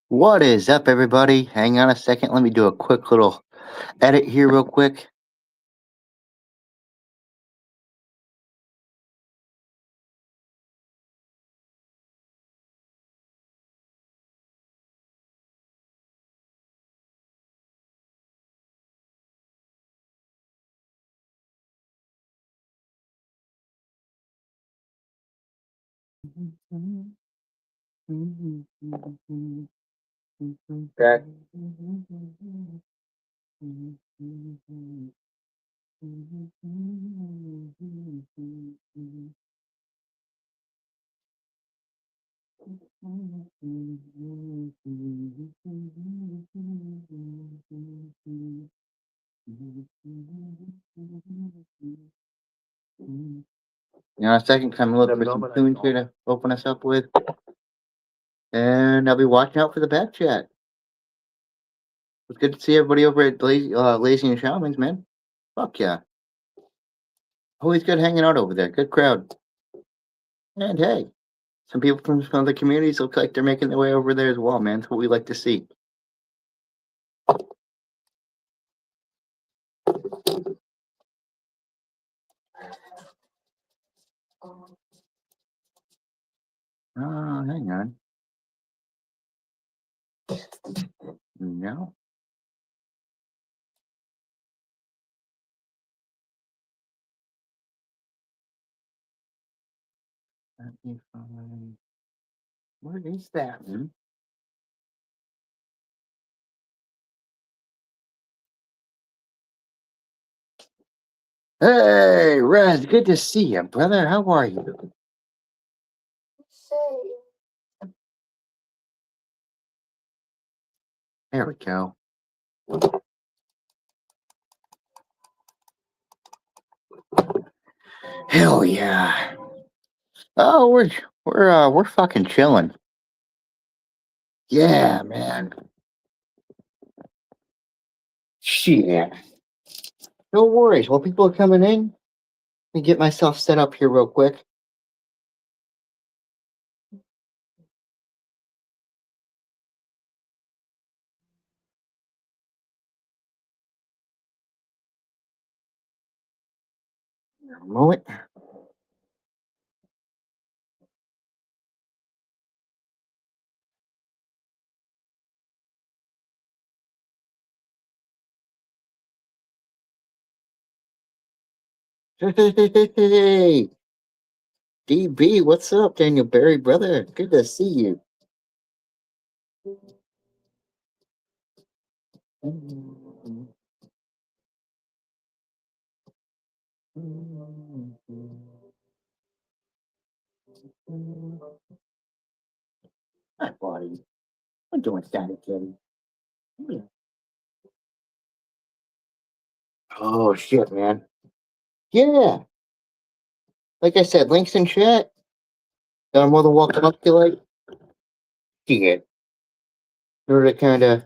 What is up, everybody? Hang on a second. Let me do a quick little edit here, real quick. Back. A second, I'm looking for some tunes here to open us up with. And I'll be watching out for the back chat. It's good to see everybody over at Lazy and Shamans, man. Fuck yeah. Always good hanging out over there. Good crowd. And hey, some people from some other communities look like they're making their way over there as well, man. That's what we like to see. Oh, hang on. No. Let me find. What is that one? Hey, Red, good to see you, brother. How are you? There we go. Hell yeah. Oh, we're fucking chilling. Yeah, man. Shit. No worries. While people are coming in, let me get myself set up here real quick. A moment. Hey, DB, what's up, Daniel Barry, brother? Good to see you. Hi, buddy. I'm doing static, Kitty. Oh, shit, man. Yeah. Like I said, links in chat. I'm more than welcome up to like shit. In order to kind of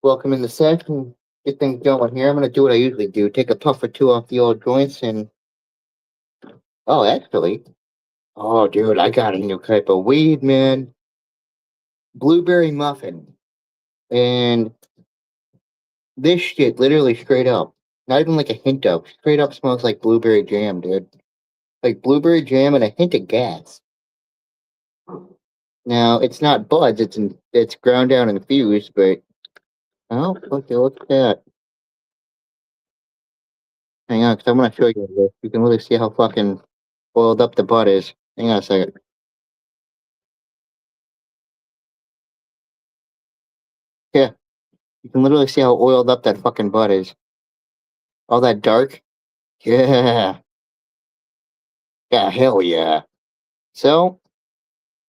welcome in the set and get things going here, I'm gonna do what I usually do: take a puff or two off the old joints, and oh, actually, oh, dude, I got a new type of weed, man. Blueberry muffin, and this shit, literally straight up, not even like a hint of, straight up smells like blueberry jam, dude. Like blueberry jam and a hint of gas. Now it's not buds; it's ground down and infused, but oh, okay, look at that. Hang on, because I'm gonna show you this. You can really see how fucking oiled up the butt is. Hang on a second. Yeah, you can literally see how oiled up that fucking butt is. All that dark. Yeah, yeah, hell yeah. So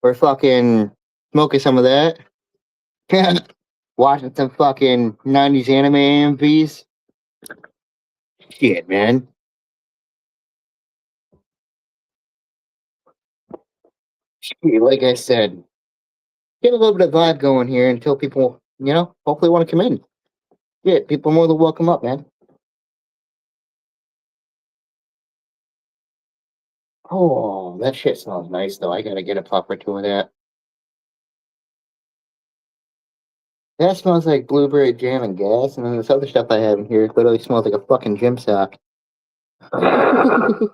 we're fucking smoking some of that. Watching some fucking '90s anime MVs. Shit, man. Shit, like I said, get a little bit of vibe going here until people, hopefully want to come in. Yeah, people are more than welcome up, man. Oh, that shit smells nice though. I gotta get a puff or two of that. That smells like blueberry jam and gas, and then this other stuff I have in here literally smells like a fucking gym sock. I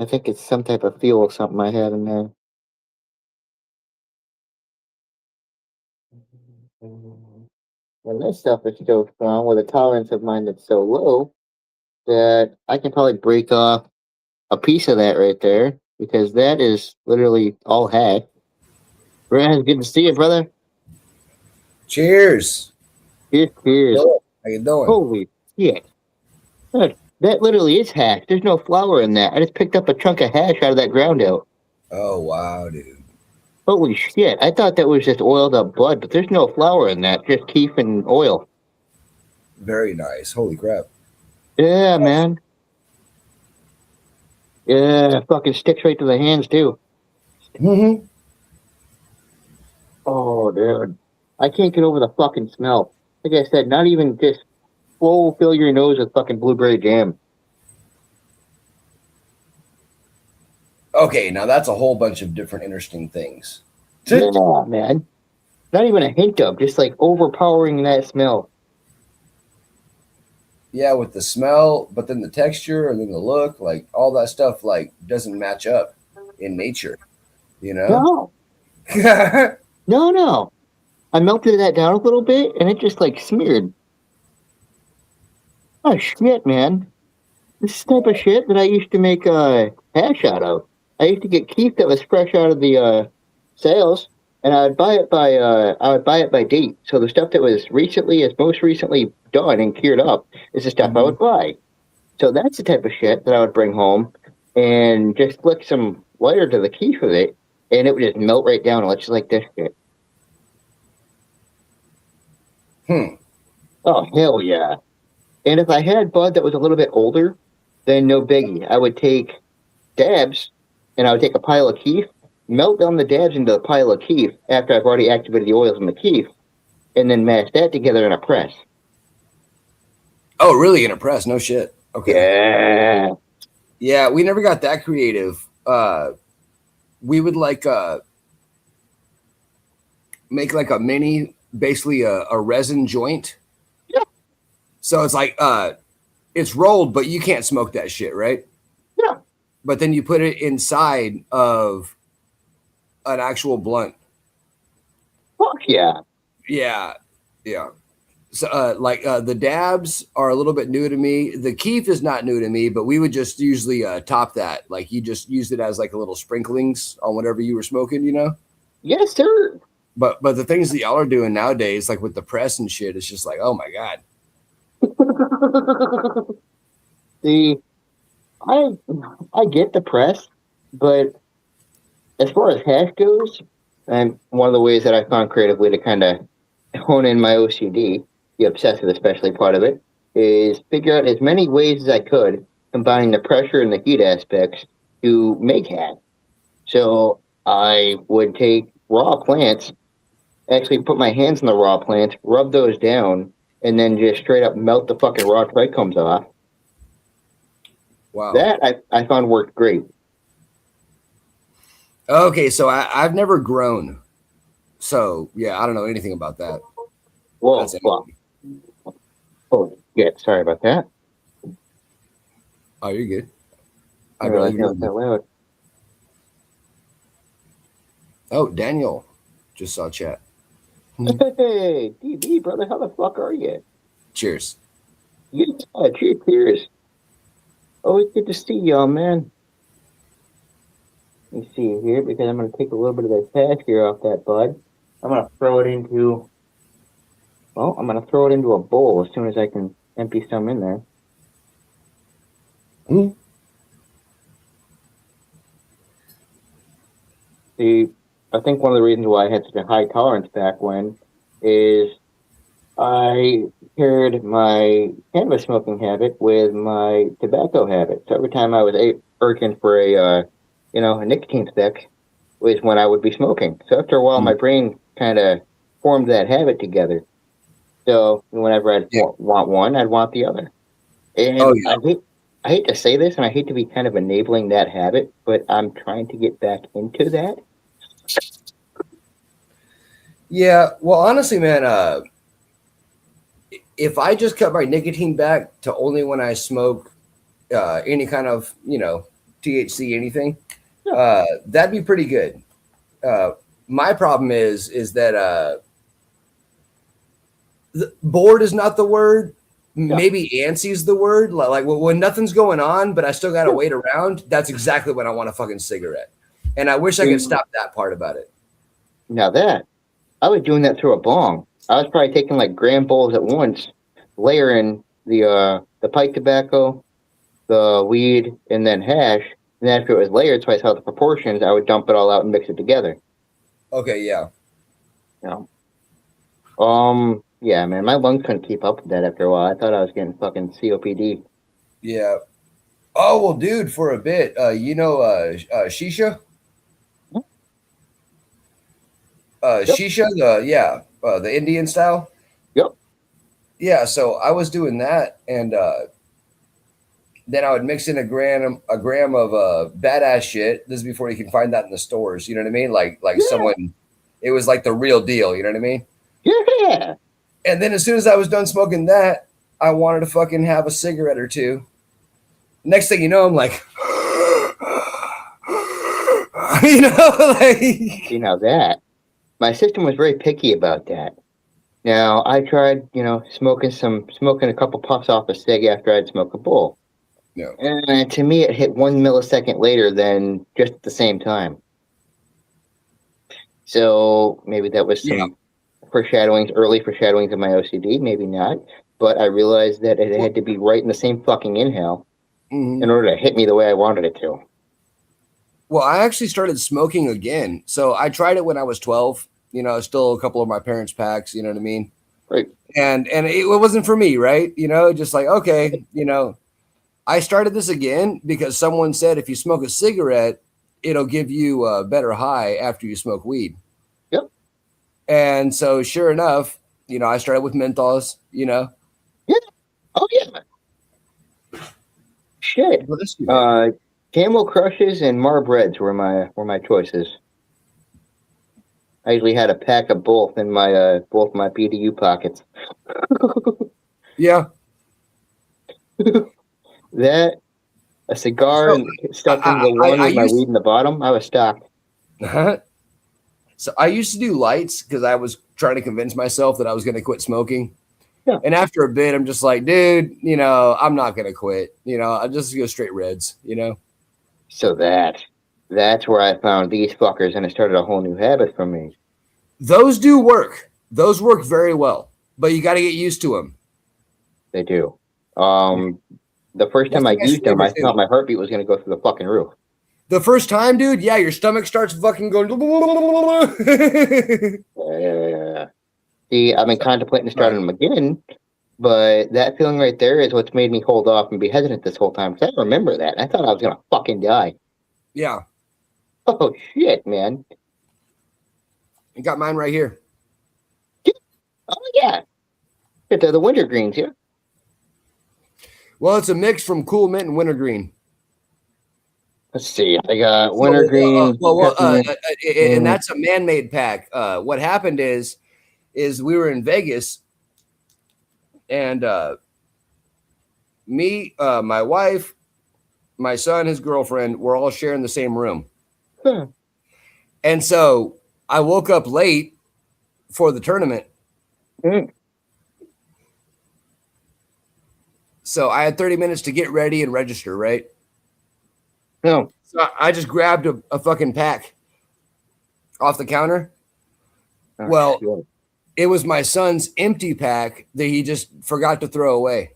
think it's some type of fuel or something I have in there. And this stuff is so strong with a tolerance of mine that's so low that I can probably break off a piece of that right there because that is literally all hash. Brad, good to see you, brother. Cheers. Cheers, cheers. Hello. How you doing? Holy shit. That literally is hash. There's no flour in that. I just picked up a chunk of hash out of that ground out. Oh wow, dude. Holy shit. I thought that was just oiled up blood, but there's no flour in that, just keef and oil. Very nice. Holy crap. Yeah, man. Yeah, fucking sticks right to the hands, too. Mm-hmm. Oh, dude. I can't get over the fucking smell. Like I said, not even just fill your nose with fucking blueberry jam. Okay, now that's a whole bunch of different interesting things. Yeah, man. Not even a hint of, just like overpowering that smell. Yeah, with the smell, but then the texture and then the look, like all that stuff like doesn't match up in nature, you know? No, no. I melted that down a little bit and it just like smeared. Oh, shit, man. This is the type of shit that I used to make hash out of. I used to get keef that was fresh out of the sales, and I would buy it by date. So the stuff that was most recently done and cured up is the stuff I Mhm. would buy. So that's the type of shit that I would bring home and just flick some lighter to the keef of it, and it would just melt right down, just like this shit. Hmm. Oh hell yeah! And if I had bud that was a little bit older, then no biggie. I would take dabs, and I would take a pile of keef, melt down the dabs into a pile of keef after I've already activated the oils in the keef, and then mash that together in a press. Oh, really? In a press? No shit. Okay. Yeah. Yeah, we never got that creative. We would like make like a mini, basically a resin joint. Yeah. So it's like it's rolled, but you can't smoke that shit, right? Yeah. But then you put it inside of an actual blunt. Fuck yeah. Yeah, yeah. So like the dabs are a little bit new to me. The keef is not new to me, but we would just usually top that. Like you just used it as like a little sprinklings on whatever you were smoking, you know. Yes, sir. But the things that y'all are doing nowadays, like with the press and shit, it's just like, oh my god. See, I I get the press, but as far as hash goes, and one of the ways that I found creatively to kind of hone in my OCD, the obsessive especially part of it, is figure out as many ways as I could, combining the pressure and the heat aspects to make hash. So I would take raw plants, actually put my hands in the raw plants, rub those down, and then just straight up melt the fucking raw trichomes off. Wow. That I found worked great. Okay, so I've never grown. So yeah, I don't know anything about that. That's Whoa, fuck. Oh, yeah, sorry about that. oh, you're good. I I didn't barely realize hear that was you. that loud. Oh, Daniel just saw chat. Hey, DB, brother, how the fuck are you? Cheers. Yeah, cheers, cheers. Always good to see y'all, man. Let me see here because I'm gonna take a little bit of that hash here off that bud. I'm gonna throw it into I'm gonna throw it into a bowl as soon as I can empty some in there. Mm. See, I think one of the reasons why I had such a high tolerance back when is I paired my cannabis smoking habit with my tobacco habit. So every time I was urging for a nicotine stick was when I would be smoking. So after a while, my Mm. brain kind of formed that habit together. So whenever I'd Yeah. want one, I'd want the other. Oh And yeah. I hate to say this, and I hate to be kind of enabling that habit, but I'm trying to get back into that. Yeah. Well, honestly, man, if I just cut my nicotine back to only when I smoke any kind of, THC, anything, Yeah, that'd be pretty good. Uh, my problem is that bored is not the word. yeah, Maybe antsy is the word. Like when nothing's going on, but I still got to yeah. wait around. That's exactly when I want a fucking cigarette. And I wish I could See, stop that part about it. now that I was doing that through a bong. I was probably taking like gram bowls at once, layering the pipe tobacco, the weed, and then hash. And then after it was layered, so I saw the proportions, I would dump it all out and mix it together. Okay, yeah. You know. Yeah, man, my lungs couldn't keep up with that after a while. I thought I was getting fucking COPD. Yeah. Oh, well, dude, for a bit, shisha? Yep, Shisha, the Indian style. yep, Yeah, so I was doing that, and then I would mix in a gram of badass shit. This is before you can find that in the stores. You know what I mean? Like yeah, someone, it was like the real deal. You know what I mean? yeah. And then as soon as I was done smoking that, I wanted to fucking have a cigarette or two. Next thing you know, I'm like, like See, now that my system was very picky about that. Now I tried, smoking a couple puffs off a cig after I'd smoked a bowl. no, And to me, it hit 1 millisecond later than just at the same time. So maybe that was yeah. some early foreshadowings of my OCD, maybe not. But I realized that it had to be right in the same fucking inhale in Mhm. order to hit me the way I wanted it to. Well, I actually started smoking again. So I tried it when I was 12. Still a couple of my parents' packs. You know what I mean? Right. And it wasn't for me, right? Just like okay, I started this again because someone said if you smoke a cigarette, it'll give you a better high after you smoke weed. Yep. And so, sure enough, I started with menthols. Yeah. Oh yeah. Shit. Bless you, man. Uh, Camel Crushes and Marb Reds were my choices. I usually had a pack of both my BDU pockets. Yeah. That a cigar So and stuffed into the I one with my used weed in the bottom. I was stocked. so I used to do lights because I was trying to convince myself that I was going to quit smoking. Yeah. And after a bit, I'm just like, dude, I'm not going to quit. I'll just go straight reds. So that's where I found these fuckers, and it started a whole new habit for me. Those do work. Those work very well, but you got to get used to them. They do. The first One time I thing I used them, never I do. thought my heartbeat was going to go through the fucking roof. The first time, dude, yeah, your stomach starts fucking going. See, I've been contemplating starting them again, but that feeling right there is what's made me hold off and be hesitant this whole time. Because I remember that. I thought I was going to fucking die. Yeah, Oh, shit, man. I got mine right here. Oh, yeah. They're the wintergreens, yeah. Well, it's a mix from Cool Mint and Wintergreen. Let's see. I got So, wintergreen, peppermint. and that's a man-made pack. What happened is we were in Vegas, and me, my wife, my son, his girlfriend, we're all sharing the same room. Huh. And so I woke up late for the tournament. Mm. So I had 30 minutes to get ready and register, right? No. So I just grabbed a fucking pack off the counter. Oh, Well, shit. it was my son's empty pack that he just forgot to throw away.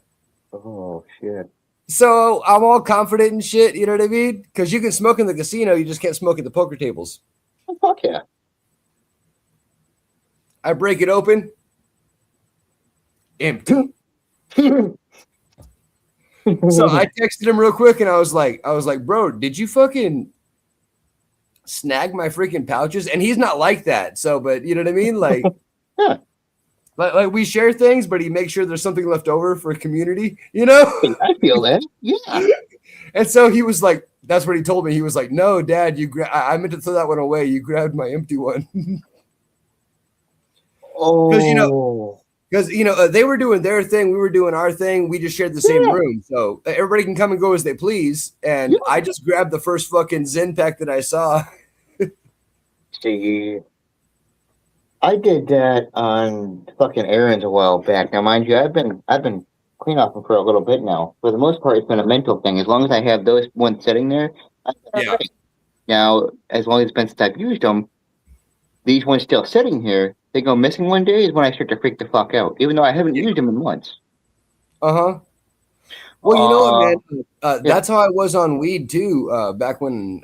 Oh, shit. So I'm all confident and shit, you know what I mean? Because you can smoke in the casino, you just can't smoke at the poker tables. Oh, fuck yeah. I break it open, empty. So I texted him real quick and I was like, bro, did you fucking snag my freaking pouches? And he's not like that. So, but you know what I mean? Like, Yeah. like we share things, but he makes sure there's something left over for community, I feel that. Yeah. And so he was like, that's what he told me. He was like, no, Dad, I meant to throw that one away. You grabbed my empty one. Oh, because they were doing their thing, we were doing our thing. We just shared the same yeah, room, so everybody can come and go as they please. And yeah. I just grabbed the first fucking Zen pack that I saw. See, I did that on fucking errands a while back. Now, mind you, I've been clean off them for a little bit now. For the most part, it's been a mental thing. As long as I have those ones sitting there, I've been all Yeah, right. Now, as long as it's been since I've used them, these ones still sitting here, they go missing one day is when I start to freak the fuck out, even though I haven't yeah, used them in months. uh-huh. Well, you know what, Uh, man? yeah, That's how I was on weed too. Back when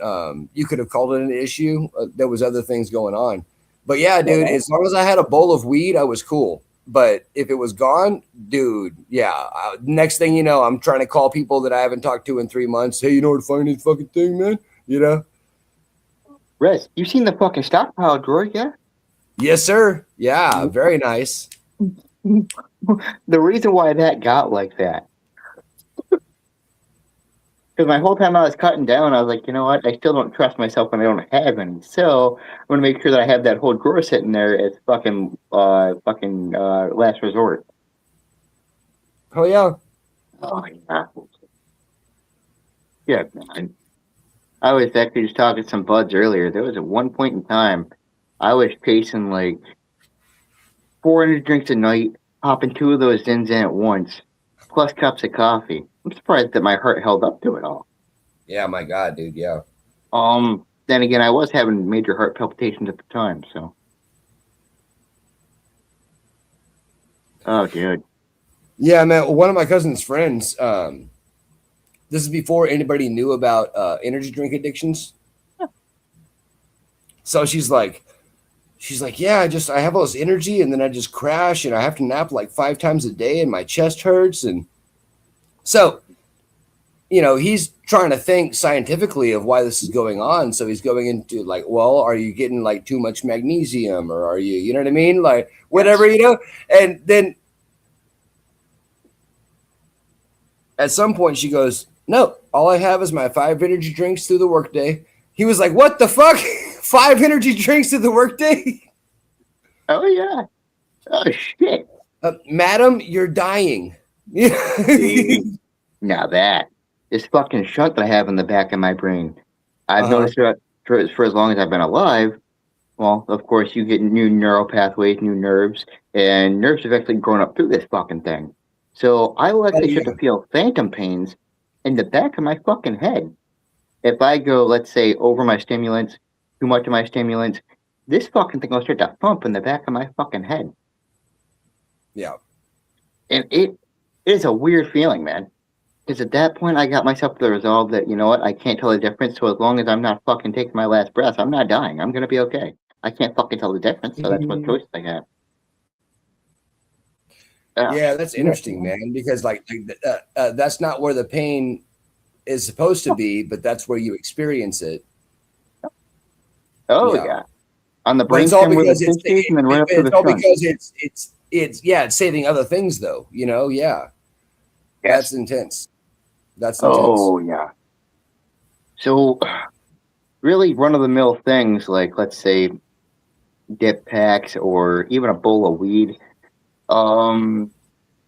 you could have called it an issue, there was other things going on. But yeah, yeah, dude, as long as I had a bowl of weed, I was cool. But if it was gone, dude, yeah. Next thing you know, I'm trying to call people that I haven't talked to in 3 months. Hey, you know where to find this fucking thing, man? You know? Rez, you seen the fucking stockpile drawer, yeah? Yes, sir. Yeah, very nice. The reason why that got like that, because my whole time I was cutting down, I was like, you know what? I still don't trust myself when I don't have any. So I'm gonna make sure that I have that whole drawer sitting there as fucking last resort. Oh yeah. Oh yeah, yeah, man. I was actually just talking to some buds earlier. There was at one point in time, I was chasing like 400 drinks a night, popping two of those Zins in at once, plus cups of coffee. I'm surprised that my heart held up to it all. Yeah, my God, dude. Yeah. Then again, I was having major heart palpitations at the time, so. Oh, dude. Yeah, man. One of my cousin's friends, this is before anybody knew about energy drink addictions. So she's like, yeah, I have all this energy and then I just crash and I have to nap like 5 times a day and my chest hurts. And so, he's trying to think scientifically of why this is going on. So he's going into like, well, are you getting like too much magnesium or are you know what I mean? Like whatever, Yes. And then at some point she goes, no, all I have is my 5 energy drinks through the workday. He was like, what the fuck? 5 energy drinks through the workday? Oh, yeah. Oh, shit. Madam, you're dying. See, now that. This fucking shunt that I have in the back of my brain. I've Uh-huh. noticed that for as long as I've been alive, well, of course, you get new neural pathways, new nerves, and nerves have actually grown up through this fucking thing. So I will Oh actually start yeah. to feel phantom pains in the back of my fucking head. If I go, let's say, over my stimulants, too much of my stimulants, this fucking thing will start to thump in the back of my fucking head. Yeah. And it is a weird feeling, man. Because at that point, I got myself to the resolve that, you know what, I can't tell the difference. So as long as I'm not fucking taking my last breath, I'm not dying. I'm going to be okay. I can't fucking tell the difference. So that's what choice I have. Oh, Yeah, that's shit, interesting, man. man, because that's not where the pain is supposed to be, but that's where you experience it. Oh, Yeah. yeah. On the But it's all brainstem where the because fish is, and then right up to it's the all shunt. because it's saving other things though, yeah. That's Yes. intense. That's intense. Oh, yeah. So, really, run of the mill things like, let's say, dip packs or even a bowl of weed. Um,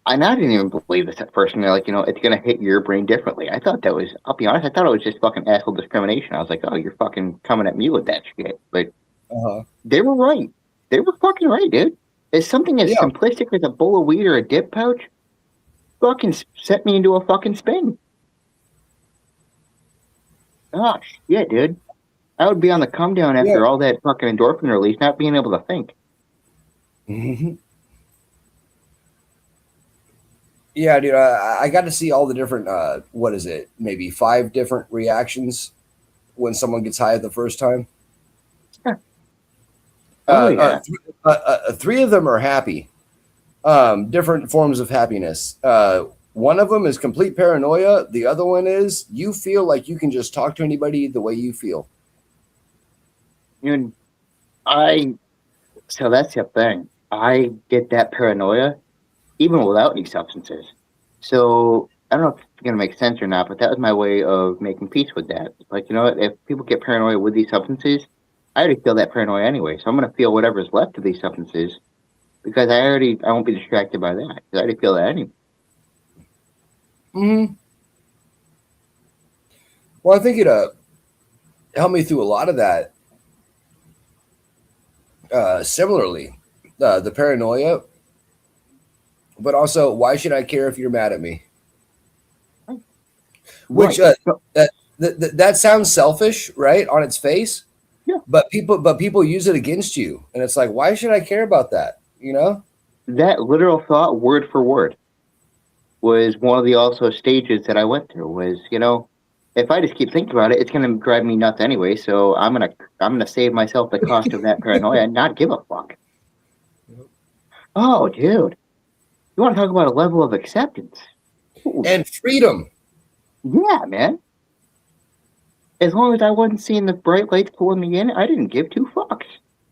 I didn't even believe this at first. And they're like, it's gonna hit your brain differently. I thought that was, I'll be honest, I thought it was just fucking asshole discrimination. I was like, oh, you're fucking coming at me with that shit. But Uh-huh. they were right. They were fucking right, dude. It's something as Yeah. simplistic as a bowl of weed or a dip pouch fucking set me into a fucking spin. Oh shit, dude. I would be on the come down Yeah. after all that fucking endorphin release, not being able to think. Yeah, dude. I got to see all the different what is it? Maybe 5 different reactions when someone gets high the first time. Oh yeah. 3 of them are happy. Different forms of happiness. One of them is complete paranoia. The other one is you feel like you can just talk to anybody the way you feel. And I so that's the thing. I get that paranoia even without any substances. So I don't know if it's gonna make sense or not, but that was my way of making peace with that. Like, you know what, if people get paranoia with these substances, I already feel that paranoia anyway. So I'm gonna feel whatever's left of these substances because I won't be distracted by that. 'Cause I already feel that anyway. Mm-hmm. Well, I think it helped me through a lot of that. Similarly, the paranoia, but also, why should I care if you're mad at me? Which Right. So, that sounds selfish, right, on its face. yeah. But people use it against you, and it's like, why should I care about that? You know? That literal thought, word for word, was one of the also stages that I went through. Was, if I just keep thinking about it, it's gonna drive me nuts anyway. So I'm gonna save myself the cost of that paranoia and not give a fuck. Oh, dude, you want to talk about a level of acceptance? Ooh, And freedom. yeah, man. As long as I wasn't seeing the bright lights pulling me in, I didn't give two fucks.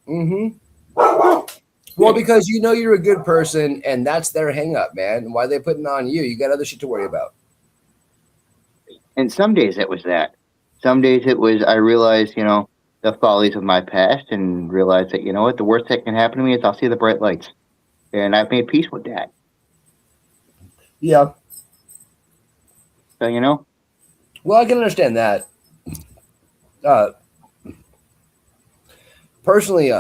Mm-hmm. Well, because you know you're a good person, and that's their hang up, man. Why are they putting on you? You got other shit to worry about. And some days it was that. Some days it was I realized, the follies of my past and realized that, the worst that can happen to me is I'll see the bright lights. And I've made peace with that. Yeah. So. Well, I can understand that. Uh, Personally,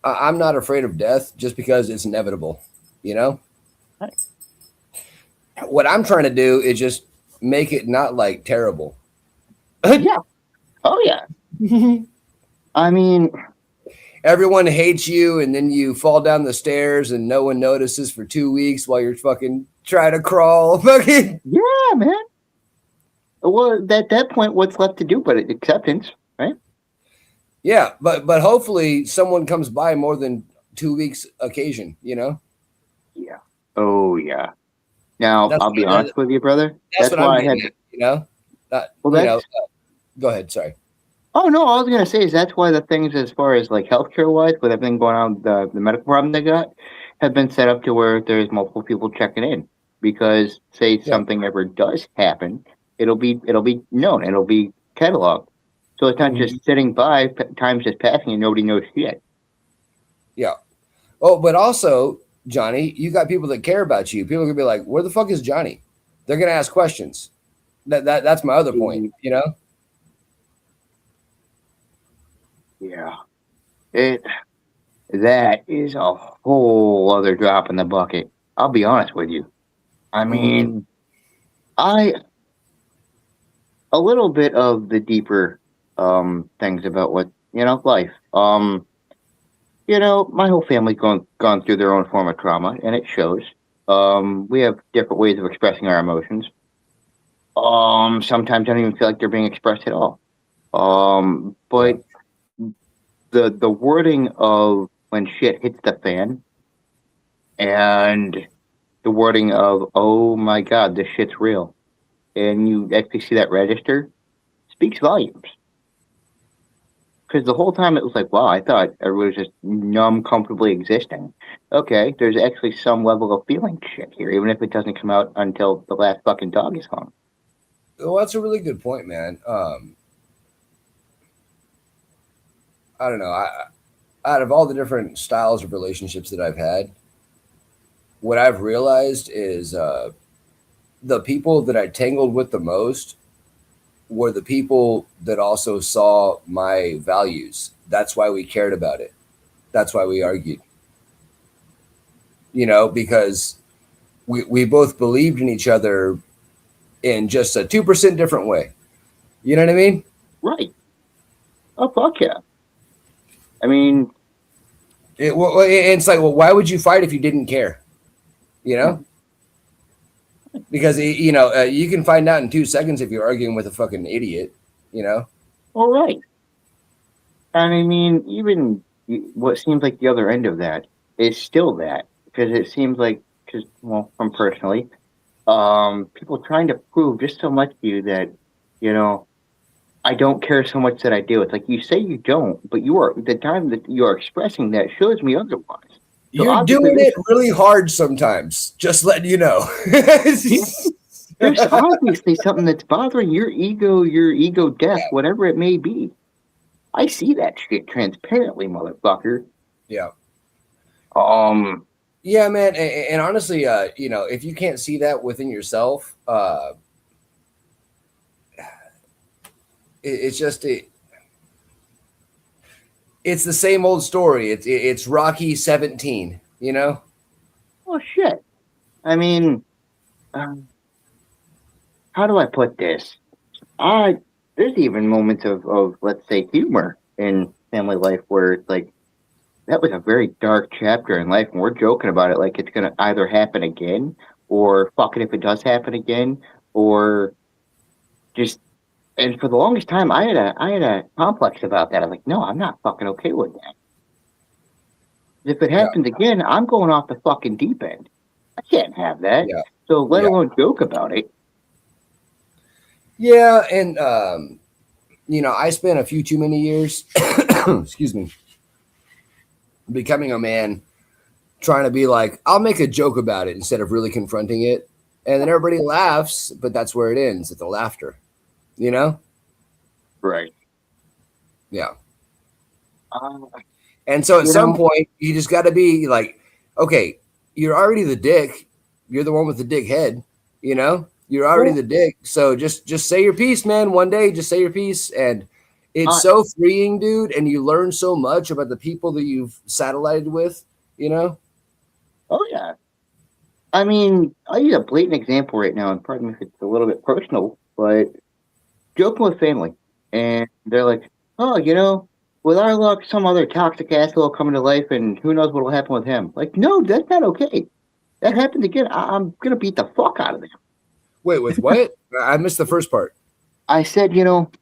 I'm not afraid of death just because it's inevitable. You know, Right. what I'm trying to do is just make it not like terrible. Yeah. Oh, yeah. I mean, Everyone hates you, and then you fall down the stairs, and no one notices for 2 weeks while you're fucking trying to crawl. Fucking yeah, man. Well, at that point, what's left to do but acceptance, right? yeah, but hopefully someone comes by more than 2 weeks occasion. You know, Yeah. Oh, yeah. Now, that's I'll be honest with you, brother. that's That's what I'm why I getting had. at. You know, Well, you know. that's. Go ahead. Sorry. Oh, no, all I was going to say is that's why the things as far as like healthcare wise, with everything going on, the medical problem they got, have been set up to where there's multiple people checking in. Because, say, Yeah. something ever does happen, it'll be known, it'll be cataloged. So it's not Mhm. just sitting by, time's just passing and nobody knows shit. Yeah. Oh, but also, Johnny, you got people that care about you. People are gonna be like, "Where the fuck is Johnny?" They're gonna ask questions. That's my other point. Mhm. You know. Yeah. It That is a whole other drop in the bucket. I'll be honest with you. I Mhm. mean, I a little bit of the deeper things about what life. My whole family's gone through their own form of trauma, and it shows. We have different ways of expressing our emotions. Sometimes I don't even feel like they're being expressed at all. Yeah. But the wording of when shit hits the fan and the wording of "Oh my God, this shit's real," and you actually see that register, speaks volumes. Because the whole time it was like, wow, I thought everybody was just numb, comfortably existing. Okay, there's actually some level of feeling shit here, even if it doesn't come out until the last fucking dog is home. Well, that's a really good point, man. I don't know. Out of all the different styles of relationships that I've had, what I've realized is the people that I tangled with the most were the people that also saw my values. That's why we cared about it. That's why we argued. You know, because we both believed in each other in just a 2% different way. You know what I mean? Right. Oh, fuck yeah. I mean, It's like, well, why would you fight if you didn't care? You yeah, know? Because, you can find out in 2 seconds if you're arguing with a fucking idiot, you know? all right. And I mean, even what seems like the other end of that is still that. Because it seems like, well, from personally, people trying to prove just so much to you that, you know, I don't care so much that I do. It's like you say you don't, but the time that you are expressing that shows me otherwise. So You're obviously, doing it really hard sometimes, just letting you know. yeah, there's obviously something that's bothering your ego death, whatever it may be. I see that shit transparently, motherfucker. Yeah. Um, Yeah, man. And honestly, if you can't see that within yourself, it's just it's the same old story. It's Rocky 17. Oh shit. I mean, um, how do I put this? I There's even moments of let's say humor in family life where it's like that was a very dark chapter in life, and we're joking about it like it's gonna either happen again, or fuck it if it does happen again, or just. And for the longest time, I had a complex about that. I'm like, no, I'm not fucking okay with that. If it Yeah, happens again, I'm going off the fucking deep end. I can't have that. yeah, So let yeah, alone joke about it. yeah. And I spent a few too many years, excuse me, becoming a man, trying to be like, I'll make a joke about it instead of really confronting it, and then everybody laughs, but that's where it ends, at the laughter. You know? Right. Yeah. Uh, And so at you some know, point, you just got to be like, okay, you're already the dick. You're the one with the dick head. You're already well, the dick. So just say your piece, man. One day, just say your piece, and it's uh, so freeing, dude. And you learn so much about the people that you've satellited with. You know? oh yeah. I mean, I'll use a blatant example right now, and pardon me if it's a little bit personal, but joking with family, and they're like, "Oh, with our luck, some other toxic asshole will come into life, and who knows what will happen with him." Like, no, that's not okay. That happens again, I'm gonna beat the fuck out of them. Wait, with what? I missed the first part. I said,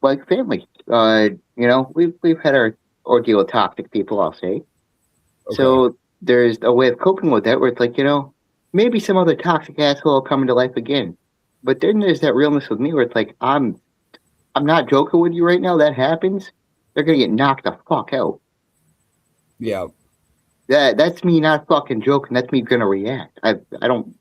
like family. We've had our ordeal with toxic people, I'll say. Okay. So there's a way of coping with that where it's like, maybe some other toxic asshole will come into life again. But then there's that realness with me where it's like, I'm not joking with you right now. That happens, they're gonna get knocked the fuck out. Yeah. That's me not fucking joking. That's me gonna react. I don't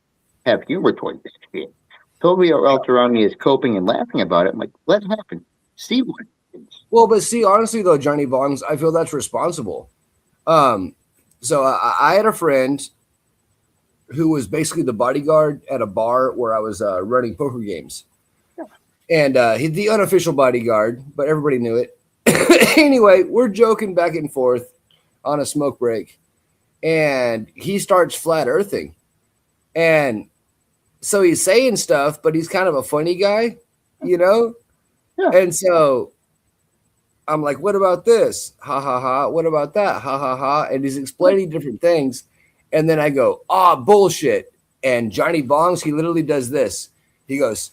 have humor towards that shit. Totally else around me is coping and laughing about it. I'm like, let it happen. See what happens. Well, but see, honestly though, Johnny Bongs, I feel that's responsible. Um, so I had a friend who was basically the bodyguard at a bar where I was running poker games, and he's the unofficial bodyguard, but everybody knew it. Anyway, we're joking back and forth on a smoke break, and he starts flat earthing, and so he's saying stuff, but he's kind of a funny guy, you know. Yeah. And so I'm like, what about this? Ha ha ha. What about that? Ha ha ha. And he's explaining different things. And then I go, bullshit. And Johnny Bongs, he literally does this. He goes,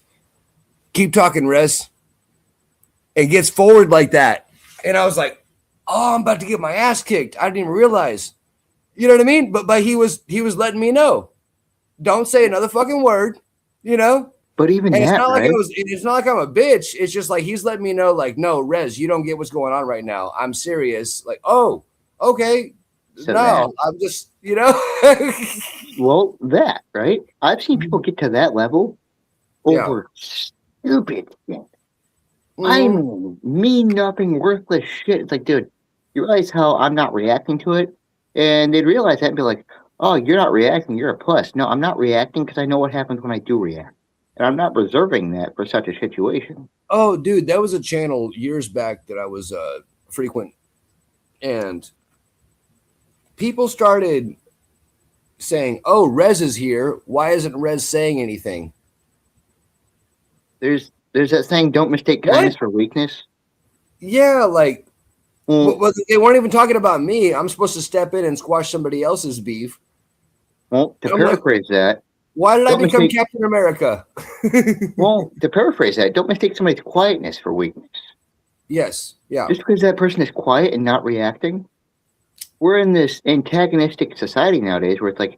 keep talking, Rez. And gets forward like that. And I was like, I'm about to get my ass kicked. I didn't even realize. You know what I mean? But he was letting me know. Don't say another fucking word, you know? But even And it's that, not like right? it's not like I'm a bitch. It's just like he's letting me know, like, no, Rez, you don't get what's going on right now. I'm serious. Like, oh, okay. So that, No, I'm just, you know. well, that, right? I've seen people get to that level Yeah. over stupid shit. I Hmm. mean nothing, worthless shit. It's like, dude, you realize how I'm not reacting to it? And they'd realize that and be like, oh, you're not reacting, you're a puss. No, I'm not reacting because I know what happens when I do react. And I'm not reserving that for such a situation. Oh, dude, that was a channel years back that I was frequent, and people started saying, "Oh, Rez is here. Why isn't Rez saying anything?" There's that saying, don't mistake What? kindness for weakness. Yeah, like, Well, they weren't even talking about me. I'm supposed to step in and squash somebody else's beef. to I'm like, paraphrase that, why did I don't become mistake Captain America? to paraphrase that, don't mistake somebody's quietness for weakness. Yes. Yeah. Just because that person is quiet and not reacting, we're in this antagonistic society nowadays where it's like,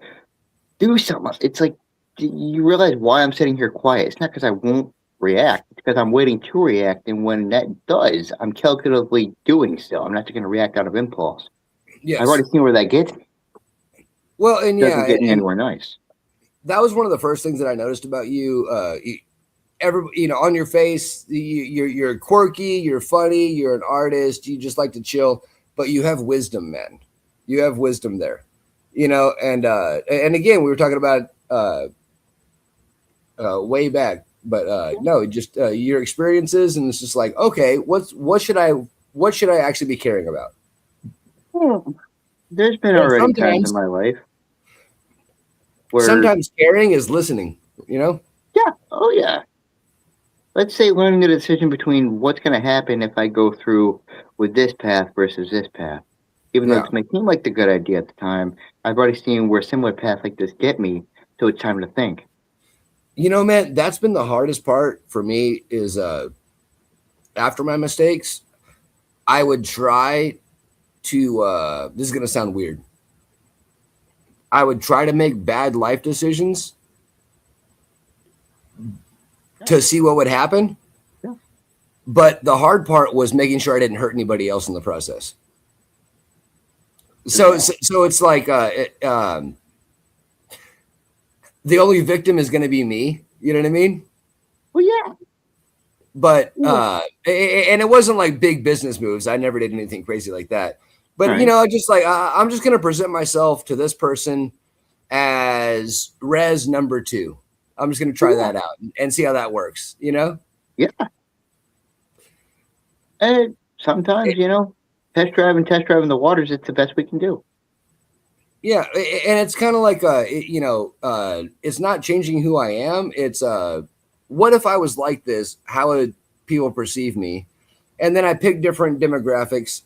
do something. It's like, do you realize why I'm sitting here quiet? It's not because I won't react. It's because I'm waiting to react. And when that does, I'm calculatively doing so. I'm not just going to react out of impulse. I've Yes. already seen where that gets me. Well, and It doesn't yeah, get me and anywhere nice. that was one of the first things that I noticed about you. On your face, you're quirky, you're funny, you're an artist, you just like to chill, but you have wisdom, man. You have wisdom there. you know, and again, we were talking about way back, but no, just your experiences, and it's just like, okay, what should I actually be caring about? Well, there's been And already times in my life where, sometimes caring is listening, you know? yeah, oh yeah. Let's say learning the decision between what's going to happen if I go through with this path versus this path. Even though Yeah. this may seem like the good idea at the time, I've already seen where similar paths like this get me, so it's time to think. You know, man, that's been the hardest part for me is after my mistakes, I would try to this is going to sound weird. I would try to make bad life decisions to see what would happen. Yeah. But the hard part was making sure I didn't hurt anybody else in the process. So, Yeah. so it's like the only victim is going to be me. You know what I mean? Well, yeah. But Yeah. and it wasn't like big business moves. I never did anything crazy like that. But Right. you know, just like I'm just going to present myself to this person as res number 2. I'm just going to try Yeah. that out and see how that works. You know? Yeah. And sometimes, test driving the waters, it's the best we can do. Yeah, and it's kind of like it's not changing who I am. It's what if I was like this? How would people perceive me? And then I pick different demographics.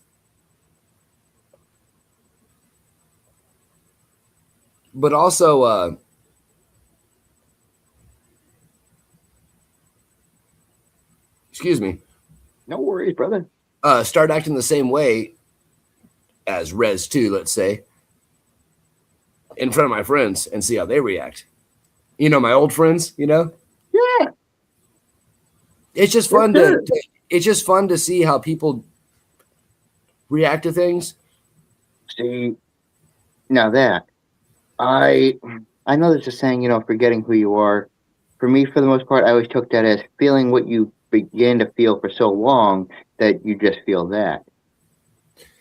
But also excuse me, No worries, brother. start acting the same way as res 2, let's say, in front of my friends and see how they react. You know, my old friends, you know? Yeah. It's just Yes, fun sir. it's just fun to see how people react to things. See, now that I know there's a saying, forgetting who you are. For me, for the most part, I always took that as feeling what you begin to feel for so long that you just feel that.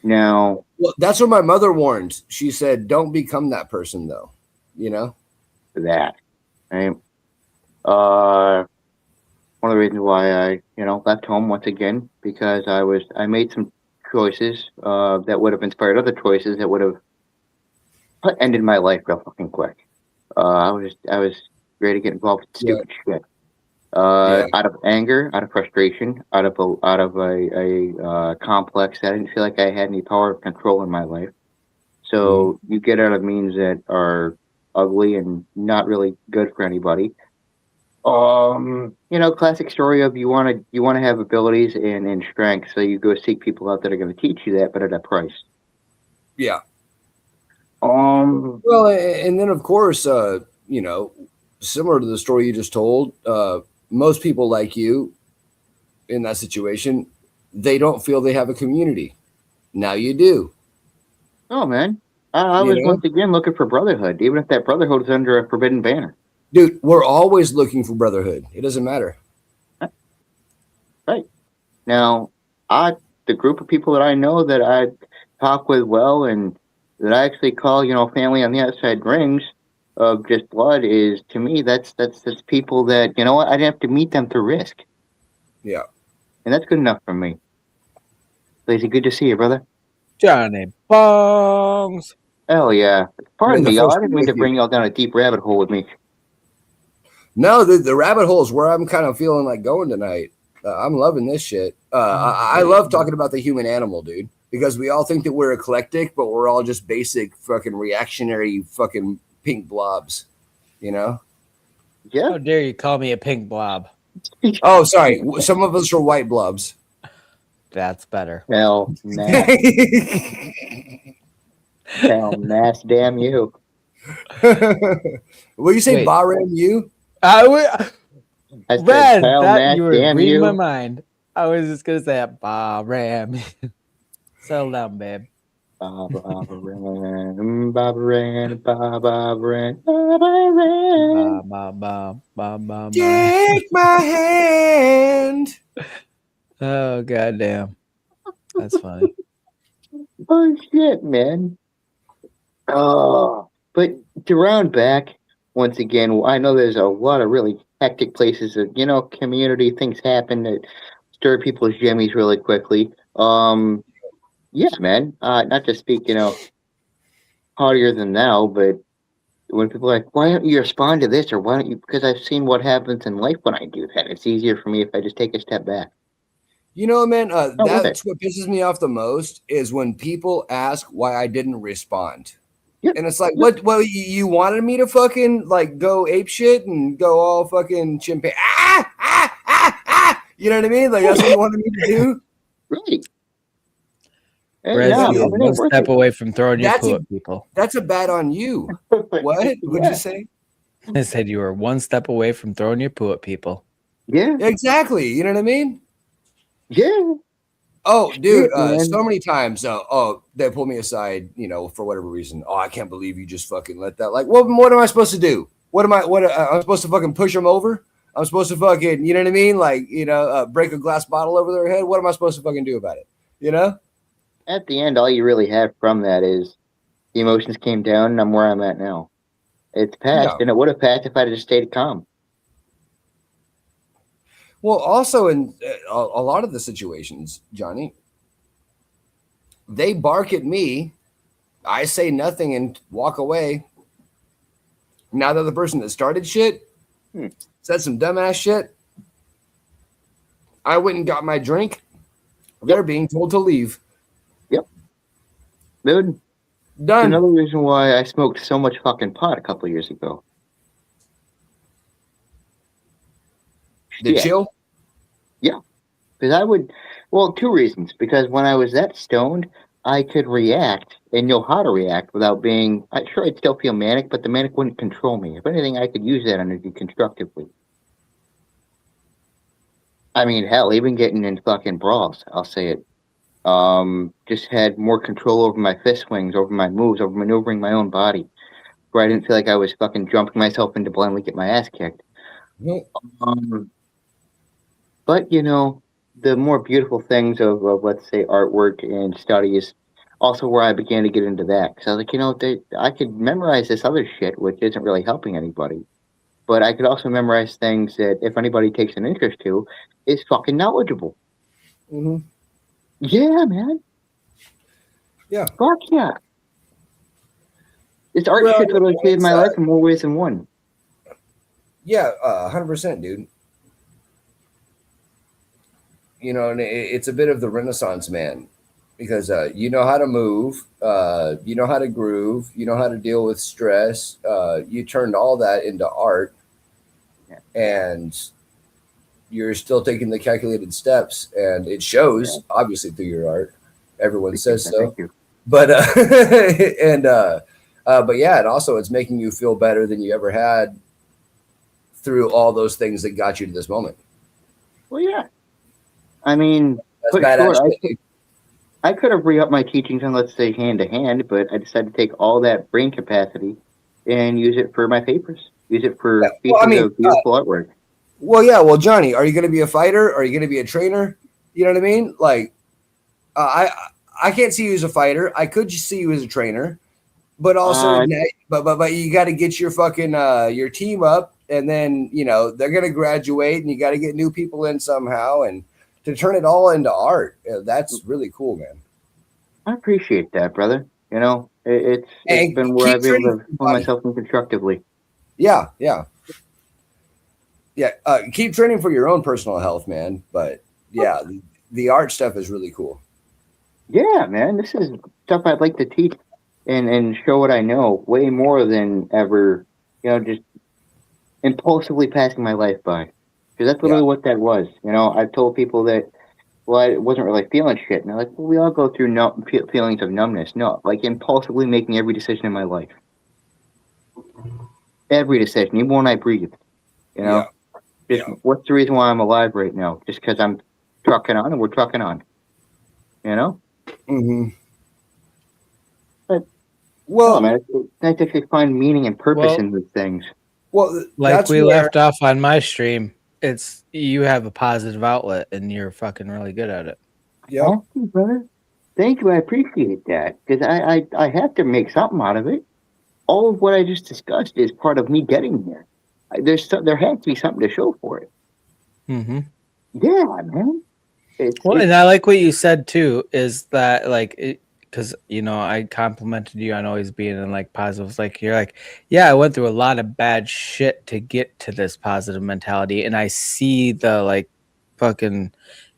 Now, Well, that's what my mother warned. She said, "Don't become that person, though." You know? that, right? Uh, one of the reasons why I, left home once again because I made some choices that would have inspired other choices that would have ended my life real fucking quick. I was ready to get involved with Yeah. stupid shit. Yeah. Out of anger, out of frustration, out of a complex that I didn't feel like I had any power of control in my life. So you get out of means that are ugly and not really good for anybody. Classic story of you wanna have abilities and strength, so you go seek people out that are going to teach you that, but at a price. Yeah. Um, Well, and then of course, similar to the story you just told, most people like you in that situation, they don't feel they have a community. Now you do. oh man, I You was know, once again looking for brotherhood, even if that brotherhood is under a forbidden banner. dude, we're always looking for brotherhood. It doesn't matter. Right. Now, the group of people that I know that I talk with well and that I actually call, family on the outside rings of just blood is to me that's people that what I didn't have to meet them through risk, Yeah. and that's good enough for me. Lazy, good to see you, brother. Johnny Bongs. Hell yeah. Pardon The me, y'all. first I didn't one mean to with you. bring y'all down a deep rabbit hole with me. No, the rabbit hole is where I'm kind of feeling like going tonight. I'm loving this shit. I love talking about the human animal, dude, because we all think that we're eclectic, but we're all just basic fucking reactionary fucking pink blobs, you know? Yeah. How dare you call me a pink blob? Oh, sorry. Some of us are white blobs. That's better. Hell, nah. Hell, mass damn you. Will you say Wait. Bahram you? I said, Red, hell, that mass you were damn reading my you. mind. I was just gonna say that. Ram. Settle down, babe. Baba Ran, Baba Ran, Baba Ran, Baba Ran. Ba. Take my hand. Oh goddamn, that's funny. Oh shit, man. But to round back, once again, I know there's a lot of really hectic places that, community things happen that stir people's jimmies really quickly. Yeah, man. Not to speak, haughtier than thou, but when people are like, why don't you respond to this, or why don't you? Because I've seen what happens in life when I do that. It's easier for me if I just take a step back. You know, man, Not with it. that's what pisses me off the most is when people ask why I didn't respond. Yeah. And it's like, what? Well, you wanted me to fucking like go ape shit and go all fucking chimpanzee. You know what I mean? Like that's what you wanted me to do. Right. Whereas No, you're man, it ain't one worth step it. away from throwing your That's poo a- at people. That's a bad on you. What? What'd Yeah. you say? I said you were one step away from throwing your poo at people. Yeah. Exactly. You know what I mean? Yeah. Oh, dude, Yeah, man. so many times. They pull me aside, for whatever reason. Oh, I can't believe you just fucking let that. Like, what am I supposed to do? I'm supposed to fucking push them over? I'm supposed to fucking, you know what I mean? Like, break a glass bottle over their head. What am I supposed to fucking do about it? You know? At the end, all you really have from that is the emotions came down, and I'm where I'm at now. It's passed, Yeah. and it would have passed if I'd just stayed calm. Well, also in a lot of the situations, Johnny, they bark at me. I say nothing and walk away. Now they're the person that started shit, said some dumbass shit. I went and got my drink. They're being told to leave. Yep. Dude, Done. another reason why I smoked so much fucking pot a couple of years ago. The Shit. chill? Yeah. Because I would, well, two reasons. Because when I was that stoned, I could react and know how to react without being, sure, I'd still feel manic, but the manic wouldn't control me. If anything, I could use that energy constructively. I mean, hell, even getting in fucking brawls, I'll say it. Just had more control over my fist swings, over my moves, over maneuvering my own body, where I didn't feel like I was fucking jumping myself into blindly get my ass kicked. Um, but the more beautiful things of let's say artwork and study is also where I began to get into that because I was like, I could memorize this other shit, which isn't really helping anybody, but I could also memorize things that if anybody takes an interest to, is fucking knowledgeable. Mm-hmm. Yeah, man. Yeah. Fuck yeah. This art shit literally saved my life in more ways than one. Yeah, 100%, dude. And it's a bit of the Renaissance man because you know how to move, you know how to groove, you know how to deal with stress. You turned all that into art, and you're still taking the calculated steps, and it shows obviously through your art. Everyone says so. Thank you. But but yeah, and also it's making you feel better than you ever had through all those things that got you to this moment. Well, yeah. I mean, That's but badass sure, shit. I could have re-upped my teachings on, let's say, hand-to-hand, but I decided to take all that brain capacity and use it for my papers. Use it for pieces of beautiful artwork. Well, yeah. Well, Johnny, are you going to be a fighter? Are you going to be a trainer? You know what I mean? Like, I can't see you as a fighter. I could just see you as a trainer, but also, but you got to get your fucking your team up, and then they're going to graduate, and you got to get new people in somehow, and to turn it all into art. That's really cool, man. I appreciate that, brother. It's been where I've been able to pull myself in constructively. Yeah. Keep training for your own personal health, man. But yeah, the art stuff is really cool. Yeah, man. This is stuff I'd like to teach and show what I know way more than ever, just impulsively passing my life by. Because that's literally what that was. I've told people that, well, I wasn't really feeling shit. And they're like, well, we all go through feelings of numbness. No, like impulsively making every decision in my life. Every decision, even when I breathe. What's the reason why I'm alive right now? Just because I'm trucking on and we're trucking on. Mm-hmm. But, well, man, it's nice to actually find meaning and purpose in these things. Well, like we left off on my stream, it's you have a positive outlet and you're fucking really good at it. Yeah, brother. Thank you. I appreciate that because I have to make something out of it. All of what I just discussed is part of me getting there. There has to be something to show for it. Mm-hmm. Yeah, man. Well, It's and I like what you said too, is that like, because you know, I complimented you on always being in like positives. Like you're like, yeah, I went through a lot of bad shit to get to this positive mentality, and I see the like fucking,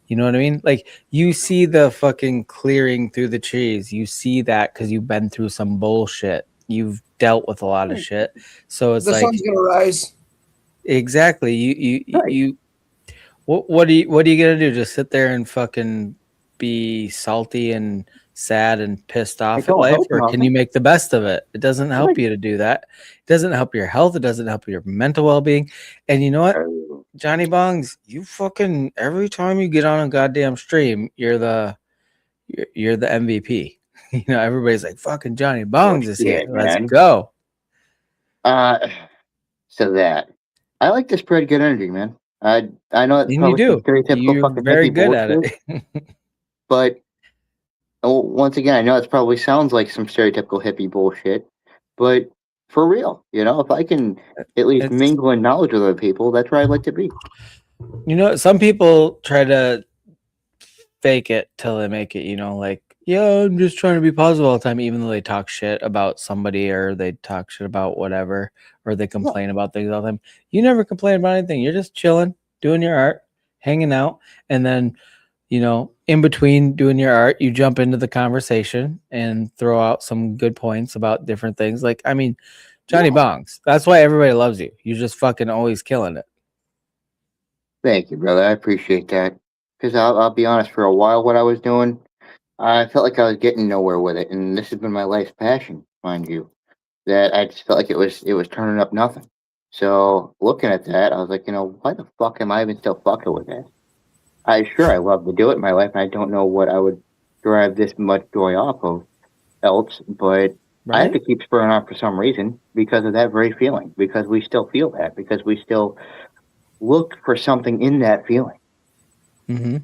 you know what I mean? Like you see the fucking clearing through the trees. You see that because you've been through some bullshit. You've dealt with a lot of shit, so it's The sun's like gonna rise. exactly you right. you what are you gonna do? Just sit there and fucking be salty and sad and pissed I off at don't life, hope or can you nothing. make the best of it? It doesn't help Right. you to do that. It doesn't help your health. It doesn't help your mental well-being. And you know what, Oh, Johnny Bongs, you fucking every time you get on a goddamn stream, you're the MVP. You know, everybody's like, "Fucking Johnny well, Bongs is here. shit, Let's man. go." Uh, so that I like to spread good energy, man. I know it's And you probably some do. stereotypical You're fucking very hippie good at bullshit, it. but once again, I know it probably sounds like some stereotypical hippie bullshit, but for real, if I can at least It's mingle in knowledge with other people, that's where I'd like to be. you know, some people try to fake it till they make it, you know, like, yeah, I'm just trying to be positive all the time, even though they talk shit about somebody or they talk shit about whatever, or they Yeah, complain about things all the time. You never complain about anything. You're just chilling, doing your art, hanging out, and then, you know, in between doing your art, you jump into the conversation and throw out some good points about different things. Like, I mean, Johnny yeah. Bongs, that's why everybody loves you. You're just fucking always killing it. Thank you, brother. I appreciate that. Because I'll be honest, for a while, what I was doing, I felt like I was getting nowhere with it, and this has been my life's passion, mind you. That I just felt like it was turning up nothing. So looking at that, I was like, why the fuck am I even still fucking with that? I love to do it in my life, and I don't know what I would derive this much joy off of else, but I have Right? to keep spurring on for some reason because of that very feeling. Because we still feel that. Because we still look for something in that feeling. Mm-hmm.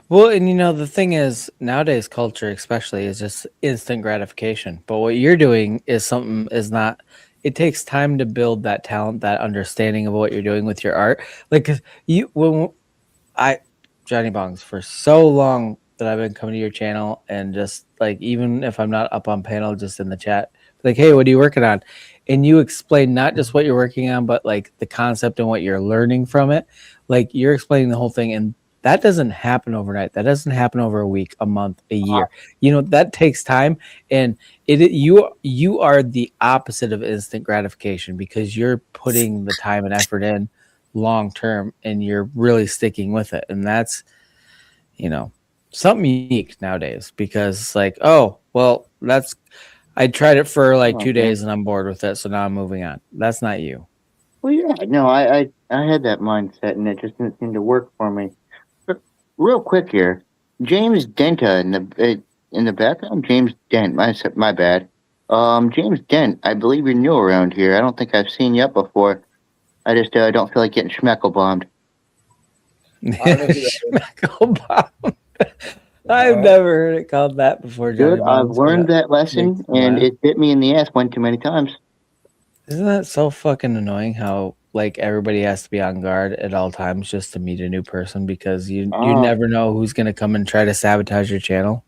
Well, and you know, the thing is, nowadays culture, especially, is just instant gratification. But what you're doing is something is not, it takes time to build that talent, that understanding of what you're doing with your art. Like, 'cause when I, Johnny Bongs, for so long that I've been coming to your channel and just like, even if I'm not up on panel, just in the chat, like, hey, what are you working on? And you explain not just what you're working on, but like the concept and what you're learning from it. Like, you're explaining the whole thing. And that doesn't happen overnight. That doesn't happen over a week, a month, a Uh, year. You know, that takes time. And you are the opposite of instant gratification because you're putting the time and effort in long term and you're really sticking with it. And that's, you know, something unique nowadays because it's like, oh, well, that's, I tried it for like oh, 2 days man. and I'm bored with it. So now I'm moving on. That's not you. Well, yeah, no, I had that mindset, and it just didn't seem to work for me. But real quick here, James Denta in the background. James Dent. My bad. James Dent. I believe you're new around here. I don't think I've seen you up before. I just don't feel like getting schmeckle bombed. I don't know who that is. Schmeckle bomb. All I've right. never heard it called that before, Good. Johnny I've Bongs, but learned that that makes lesson, me and laugh. it bit me in the ass one too many times. Isn't that so fucking annoying how like everybody has to be on guard at all times just to meet a new person because you Uh, never know who's gonna come and try to sabotage your channel?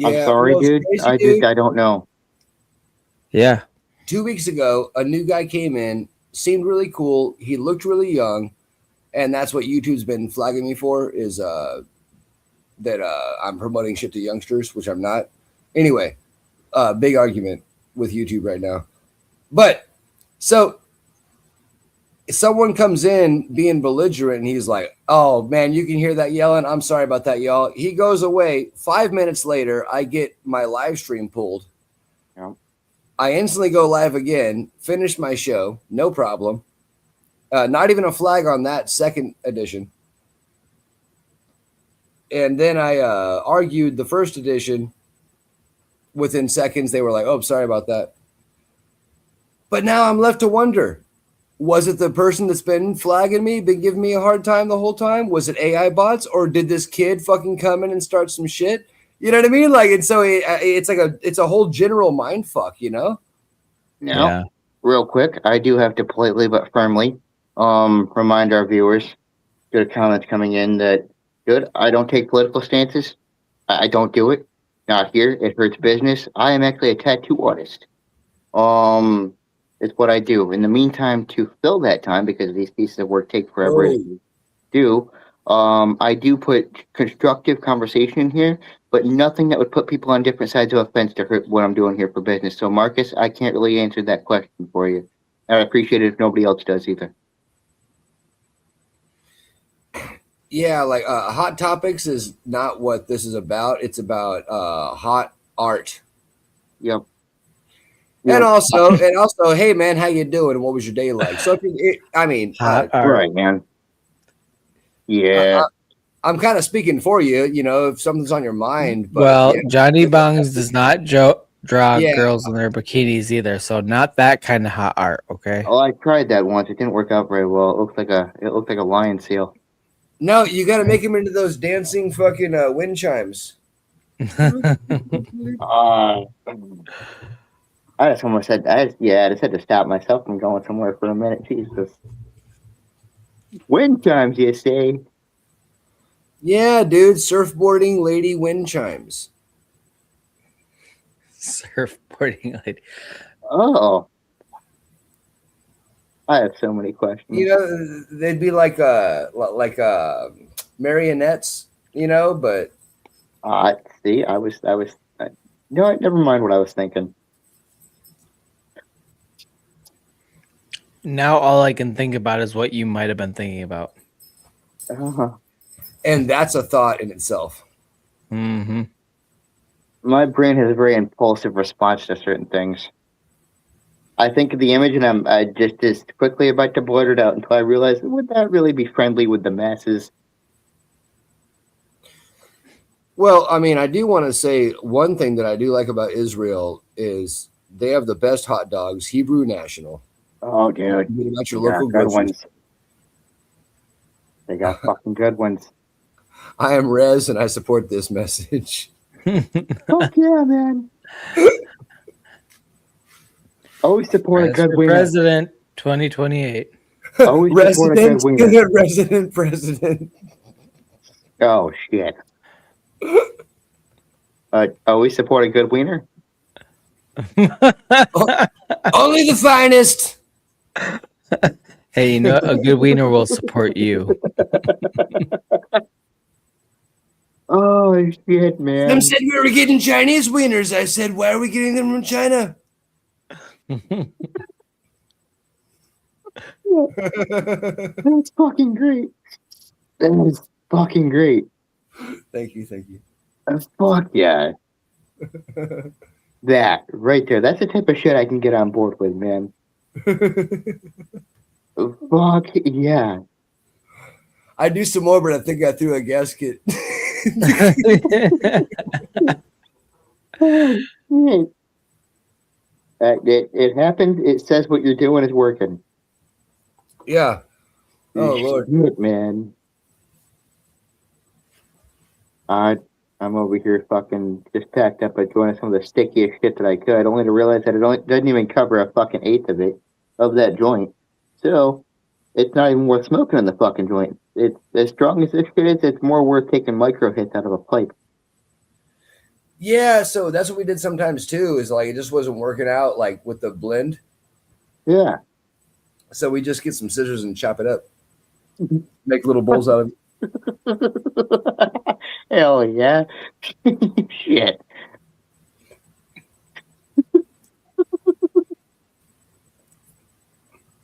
I'm Yeah, sorry, well, it's dude. crazy, dude. I don't know. Yeah. 2 weeks ago, a new guy came in, seemed really cool. He looked really young, and that's what YouTube's been flagging me for is that I'm promoting shit to youngsters, which I'm not. Anyway, big argument with YouTube right now. But so someone comes in being belligerent and he's like, oh man, you can hear that yelling. I'm sorry about that, y'all. He goes away. 5 minutes later, I get my live stream pulled. Yeah. I instantly go live again, finish my show, no problem. Not even a flag on that second edition. And then I argued the first edition. Within seconds, they were like, oh, sorry about that. But now I'm left to wonder, was it the person that's been flagging me, been giving me a hard time the whole time? Was it AI bots, or did this kid fucking come in and start some shit? You know what I mean? Like, and so it's a whole general mind fuck, you know? Now, Yeah. real quick, I do have to politely but firmly remind our viewers, good comments coming in that good. I don't take political stances. I don't do it. Not here. It hurts business. I am actually a tattoo artist. It's what I do. In the meantime, to fill that time, because these pieces of work take forever to do, I do put constructive conversation in here, but nothing that would put people on different sides of a fence to hurt what I'm doing here for business. So, Marcus, I can't really answer that question for you. I appreciate it if nobody else does either. Yeah, like hot topics is not what this is about. It's about hot art. Yep. And also, hey man, how you doing? What was your day like? So Hot art. Right, man. Yeah. I'm kind of speaking for you, you know, if something's on your mind. But Well, yeah. Johnny Bongs does not draw Yeah. girls in their bikinis either, so not that kind of hot art. Okay. Oh, I tried that once. It didn't work out very well. It looked like a lion seal. No, you got to make him into those dancing fucking wind chimes. I just almost said, I just had to stop myself from going somewhere for a minute. Jesus. Wind chimes, you say? Yeah, dude, surfboarding lady wind chimes. Surfboarding lady. Oh. I have so many questions. You know, they'd be like marionettes, you know, but see, no, never mind what I was thinking. Now all I can think about is what you might have been thinking about. And that's a thought in itself. Mm-hmm. My brain has a very impulsive response to certain things. I think of the image and I just as quickly about to blurt it out until I realize, would that really be friendly with the masses? Well, I mean, I do want to say one thing that I do like about Israel is they have the best hot dogs, Hebrew National. Oh, dude. You get your They local got good grocery ones. They got fucking good ones. I am Rez and I support this message. Fuck yeah, man. Always support a good for wiener. President 2028. Always support a good wiener. Resident president. Oh, shit. Always support a good wiener? Only the finest. Hey, you know, a good wiener will support you. Oh, shit, man. Some said we were getting Chinese wieners. I said, why are we getting them from China? That's fucking great. That is fucking great. Thank you. Fuck yeah. That right there. That's the type of shit I can get on board with, man. Fuck yeah. I do some more, but I think I threw a gasket. It happens. It says what you're doing is working. Yeah. Oh, Lord. Shit, man. I'm over here fucking just packed up by joining some of the stickiest shit that I could, only to realize that it doesn't even cover a fucking eighth of that joint. So it's not even worth smoking in the fucking joint. It's as strong as this shit is. It's more worth taking micro hits out of a pipe. Yeah, so that's what we did sometimes too. Is like it just wasn't working out, like with the blend. Yeah. So we just get some scissors and chop it up, make little bowls out of it. Hell yeah. Shit.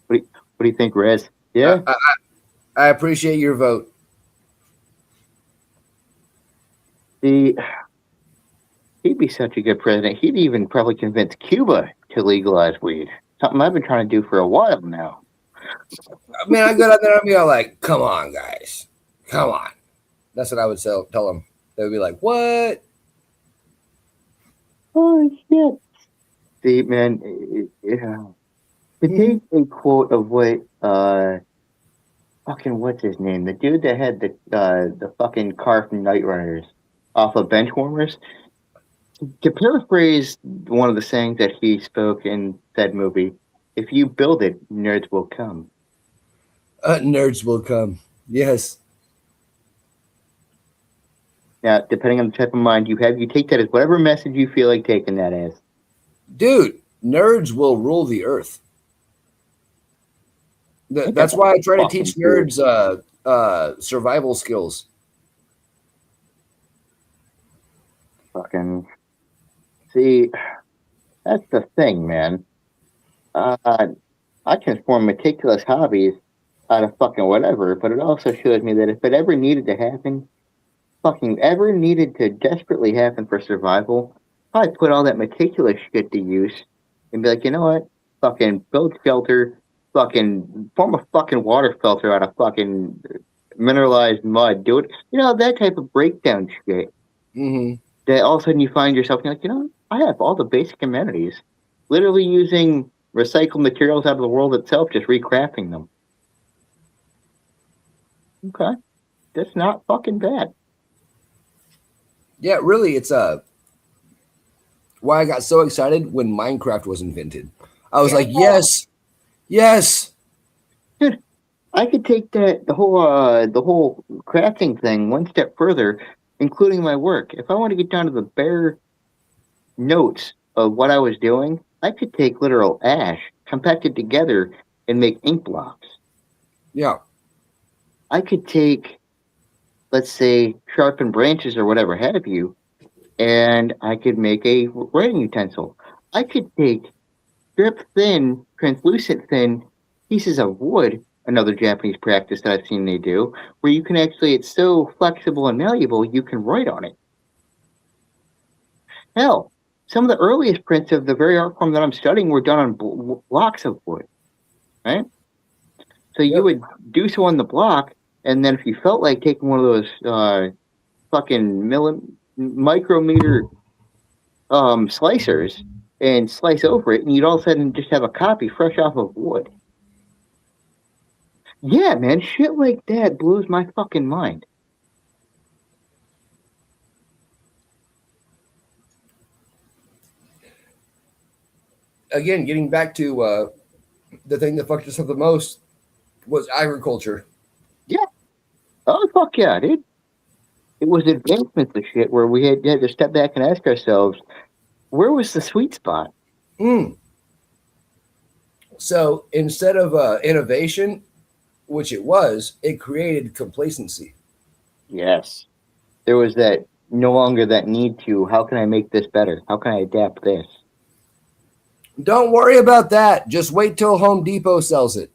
What do you think, Rez? Yeah? I appreciate your vote. He'd be such a good president. He'd even probably convince Cuba to legalize weed. Something I've been trying to do for a while now. Man, I go out there and be all like, come on, guys. Come on. That's what I would tell them. They would be like, what? Oh, shit. See, man, yeah. To take a quote of what, fucking, what's his name? The dude that had the fucking car from Night Runners. off of bench warmers. To paraphrase one of the sayings that he spoke in that movie, if you build it, nerds will come. Nerds will come. Yes. Now, depending on the type of mind you have, you take that as whatever message you feel like taking that as. Dude, nerds will rule the earth. That's why I try to teach nerds survival skills. Fucking see, that's the thing, man. I can form meticulous hobbies out of fucking whatever, but it also shows me that if it ever needed to happen, fucking ever needed to desperately happen for survival, I'd put all that meticulous shit to use and be like, you know what? Fucking build shelter, fucking form a fucking water filter out of fucking mineralized mud. Do it, that type of breakdown shit. Mm-hmm. That all of a sudden you find yourself, you're like, I have all the basic amenities. Literally using recycled materials out of the world itself, just recrafting them. Okay. That's not fucking bad. Yeah, really, it's why I got so excited when Minecraft was invented. I was like, yes. Dude, I could take the whole crafting thing one step further, including my work. If I want to get down to the bare notes of what I was doing, I could take literal ash, compact it together, and make ink blocks. Yeah. I could take, let's say, sharpened branches or whatever have you, and I could make a writing utensil. I could take strip thin, translucent thin pieces of wood, another Japanese practice that I've seen they do, where you can actually, it's so flexible and malleable, you can write on it. Hell, some of the earliest prints of the very art form that I'm studying were done on blocks of wood, right? So you would do so on the block, and then if you felt like taking one of those fucking micrometer slicers and slice over it, and you'd all of a sudden just have a copy fresh off of wood. Yeah, man, shit like that blows my fucking mind. Again, getting back to the thing that fucked us up the most was agriculture. Yeah. Oh, fuck yeah, dude. It was advancements of shit where we had to step back and ask ourselves, where was the sweet spot? So instead of innovation, which it was, it created complacency. Yes. There was that no longer that need to, how can I make this better? How can I adapt this? Don't worry about that. Just wait till Home Depot sells it.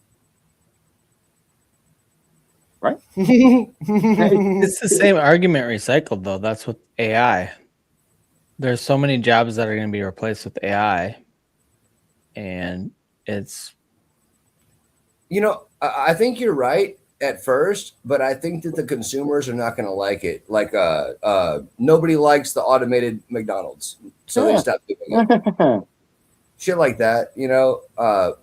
Right? It's the same argument recycled, though. That's with AI. There's so many jobs that are going to be replaced with AI. And it's... I think you're right at first, but I think that the consumers are not going to like it. Like, nobody likes the automated McDonald's. So they stop doing it. Shit like that,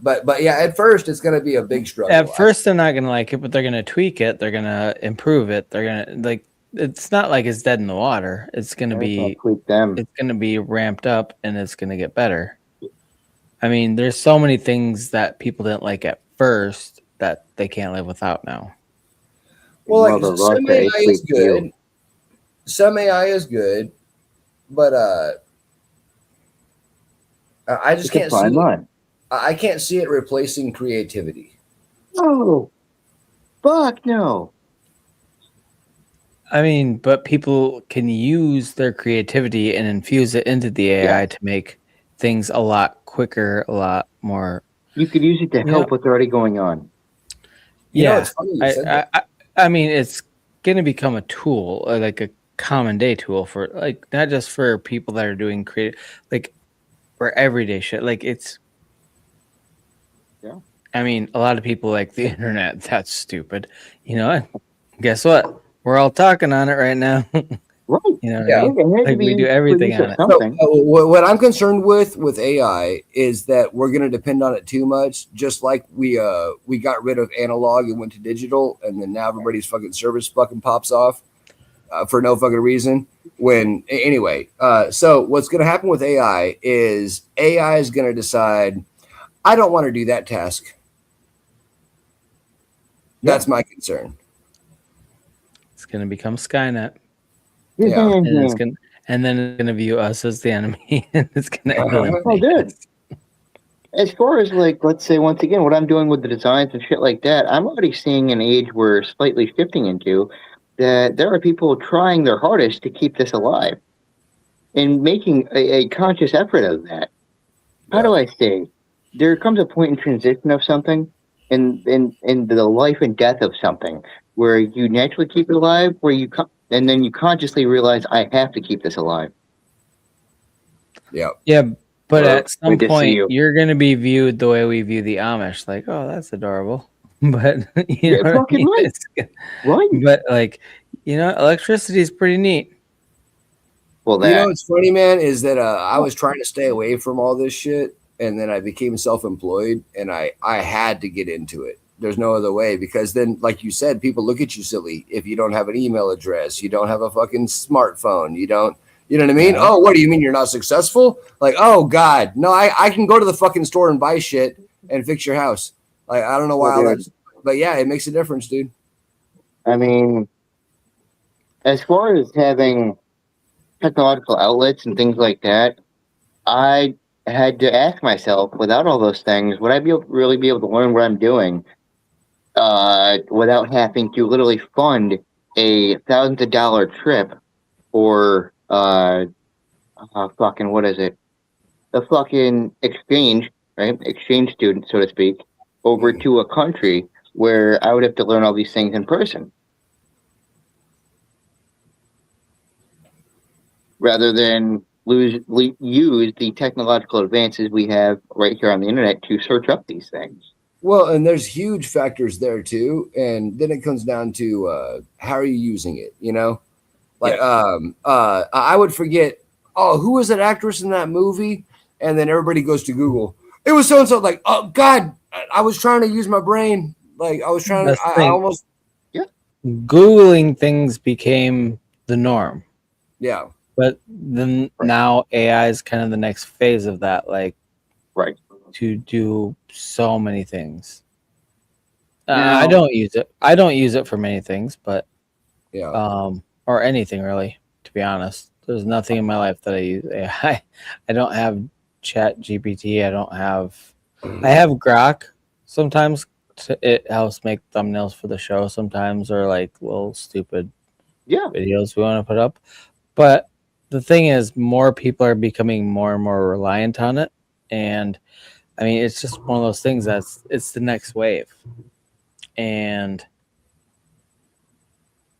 but yeah, at first it's going to be a big struggle. At first they're not going to like it, but they're going to tweak it. They're going to improve it. They're going to it's not like it's dead in the water. It's going to be tweak them. It's going to be ramped up and it's going to get better. I mean, there's so many things that people didn't like at first that they can't live without now. Well, like some AI is good. Some AI is good, but I just can't see it. I can't see it replacing creativity. Oh, fuck no. I mean, but people can use their creativity and infuse it into the AI to make things a lot quicker, a lot more. You could use it to help what's already going on. Yeah. I mean, it's going to become a tool, like a common day tool for not just for people that are doing creative, for everyday shit. I mean, a lot of people like the internet. That's stupid. Guess what? We're all talking on it right now. Right. I mean? We do everything on it. So, what I'm concerned with AI is that we're going to depend on it too much. Just like we got rid of analog and went to digital, and then now everybody's fucking service fucking pops off. for no fucking reason. Anyway, so what's going to happen with AI is going to decide, I don't want to do that task. That's my concern. It's going to become Skynet. Yeah. And then it's going to view us as the enemy. And it's going to eliminate Oh, dude. us. As far as like, let's say once again, what I'm doing with the designs and shit like that, I'm already seeing an age we're slightly shifting into that there are people trying their hardest to keep this alive and making a conscious effort of that. How do I say? There comes a point in transition of something in the life and death of something where you naturally keep it alive, and then you consciously realize I have to keep this alive. Yeah. Yeah, but Hello. at some Good to see point, you. you're going to be viewed the way we view the Amish. Like, oh, that's adorable. But you know what I fucking mean? right. Right. But like, you know, electricity is pretty neat. Well, You know what's funny, man, is that I was trying to stay away from all this shit, and then I became self-employed, and I had to get into it. There's no other way, because then, like you said, people look at you silly if you don't have an email address, you don't have a fucking smartphone, you don't, you know what I mean? Yeah. Oh, what do you mean you're not successful? Like, oh God, no, I can go to the fucking store and buy shit and fix your house. Like, I don't know why all that, but yeah, it makes a difference, dude. I mean, as far as having technological outlets and things like that, I had to ask myself, without all those things, would I really be able to learn what I'm doing without having to literally fund a thousands of dollar trip or fucking what is it? The fucking exchange, right? Exchange student, so to speak, over to a country where I would have to learn all these things in person. Rather than use the technological advances we have right here on the internet to search up these things. Well, and there's huge factors there too, and then it comes down to how are you using it? You know, like I would forget. Oh, who was that actress in that movie? And then everybody goes to Google. It was so and so. Like, oh God, I was trying to use my brain. Like I was trying to. I almost. Googling things became the norm. Yeah. But then now AI is kind of the next phase of that, like to do so many things. I don't use it. I don't use it for many things, but or anything really, to be honest. There's nothing in my life that I use AI. I don't have Chat GPT. I have Grok sometimes. It helps make thumbnails for the show sometimes, or like little stupid videos we want to put up. But the thing is, more people are becoming more and more reliant on it, and I mean, it's just one of those things it's the next wave, and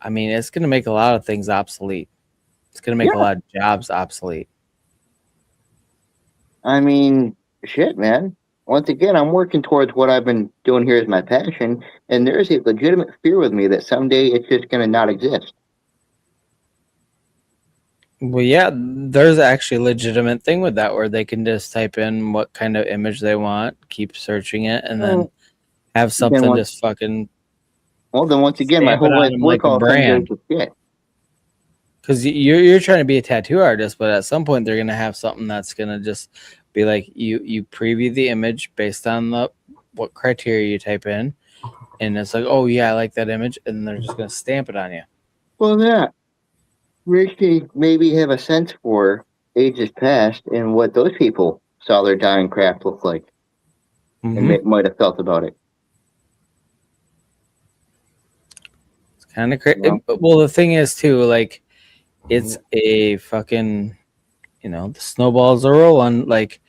I mean, it's going to make a lot of things obsolete. It's going to make a lot of jobs obsolete. I mean, shit, man. Once again, I'm working towards what I've been doing here as my passion, and there's a legitimate fear with me that someday it's just going to not exist. Well, yeah, there's actually a legitimate thing with that where they can just type in what kind of image they want, keep searching it, and then have something just fucking. Well, then once again, my whole life work all brand. Because you're trying to be a tattoo artist, but at some point they're gonna have something that's gonna just be like you preview the image based on what criteria you type in, and it's like, oh yeah, I like that image, and they're just gonna stamp it on you. Well, yeah. Ricky maybe have a sense for ages past and what those people saw their dying craft look like, and might have felt about it. It's kind of crazy. Well, the thing is too, like, it's a fucking, the snowballs are rolling. Like,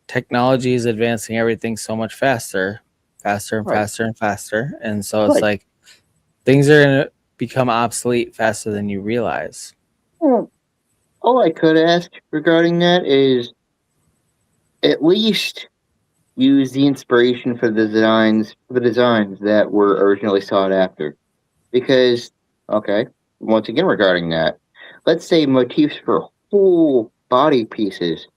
technology is advancing everything so much faster and faster and faster, and so it's like things are gonna become obsolete faster than you realize. All I could ask regarding that is at least use the inspiration for the designs that were originally sought after. Because, once again regarding that, let's say motifs for whole body pieces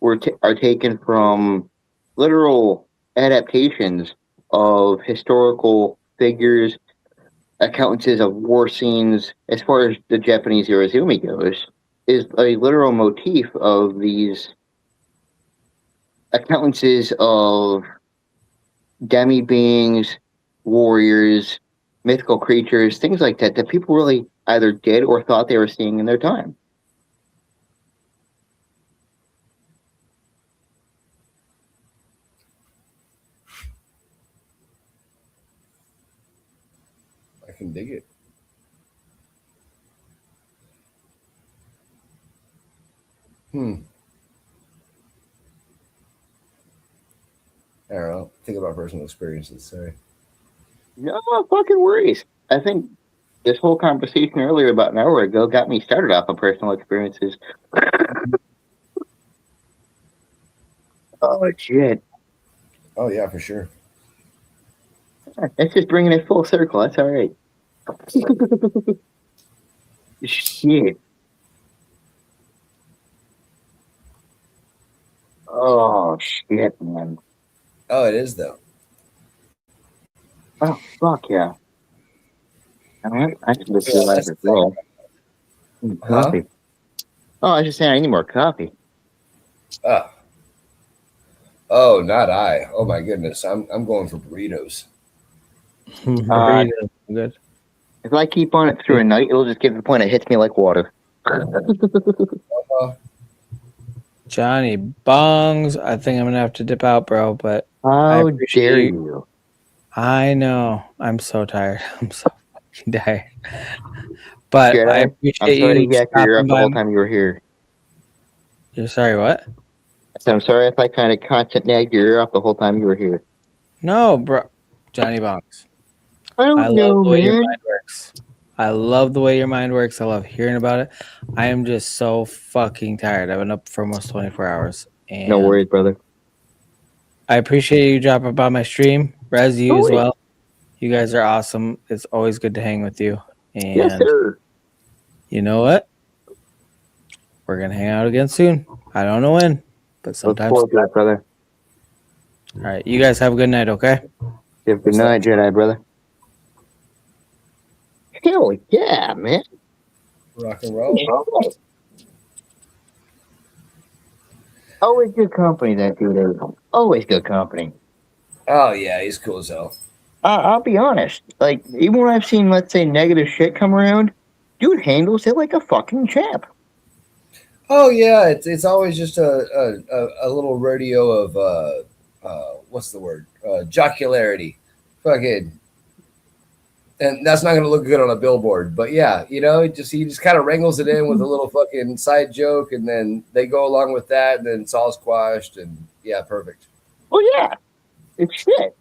are taken from literal adaptations of historical figures, accountances of war scenes, as far as the Japanese Irezumi goes, is a literal motif of these accountances of demi beings, warriors, mythical creatures, things like that, that people really either did or thought they were seeing in their time. I can dig it. I don't know. Think about personal experiences. Sorry. No fucking worries. I think this whole conversation earlier about an hour ago got me started off on personal experiences. Oh, shit. Oh yeah, for sure. That's just bringing it full circle. That's all right. Shit. Oh, shit, man. Oh, it is though. Oh, fuck yeah. I can just realize as well. Coffee. Oh, I was just saying I need more coffee. Oh, not I. Oh my goodness. I'm going for burritos. Burritos, good. If I keep on it through a night, it'll just get to the point it hits me like water. Johnny Bongs, I think I'm gonna have to dip out, bro. But I How appreciate dare you. you? I know. I'm so tired. I'm so fucking tired. But Jedi, I I'm appreciate sorry you to yak your ear stopping up the whole by. time you were here. You're sorry, what? So I'm sorry if I kind of constant nagged your ear off the whole time you were here. No, bro. Johnny Bongs. I I don't love know, the way your man. mind works. I love the way your mind works. I love hearing about it. I am just so fucking tired. I've been up for almost 24 hours. And No worries, brother. I appreciate you dropping by my stream. Rez, you as worries. well. You guys are awesome. It's always good to hang with you. And Yes, sir. you know what? We're going to hang out again soon. I don't know when, but Look sometimes. forward to it, brother. All right. You guys have a good night, okay? Have a good night, Jedi, brother. Hell yeah, man. Rock and roll. Always good company, that dude is. Always good company. Oh yeah, he's cool as hell. I'll be honest. Like, even when I've seen, let's say, negative shit come around, dude handles it like a fucking champ. Oh yeah, it's always just a little rodeo of what's the word? Jocularity. Fucking, and that's not going to look good on a billboard. But yeah, you know, he just kind of wrangles it in with a little fucking side joke, and then they go along with that, and then it's all squashed, and yeah, perfect. Well, yeah, it's shit.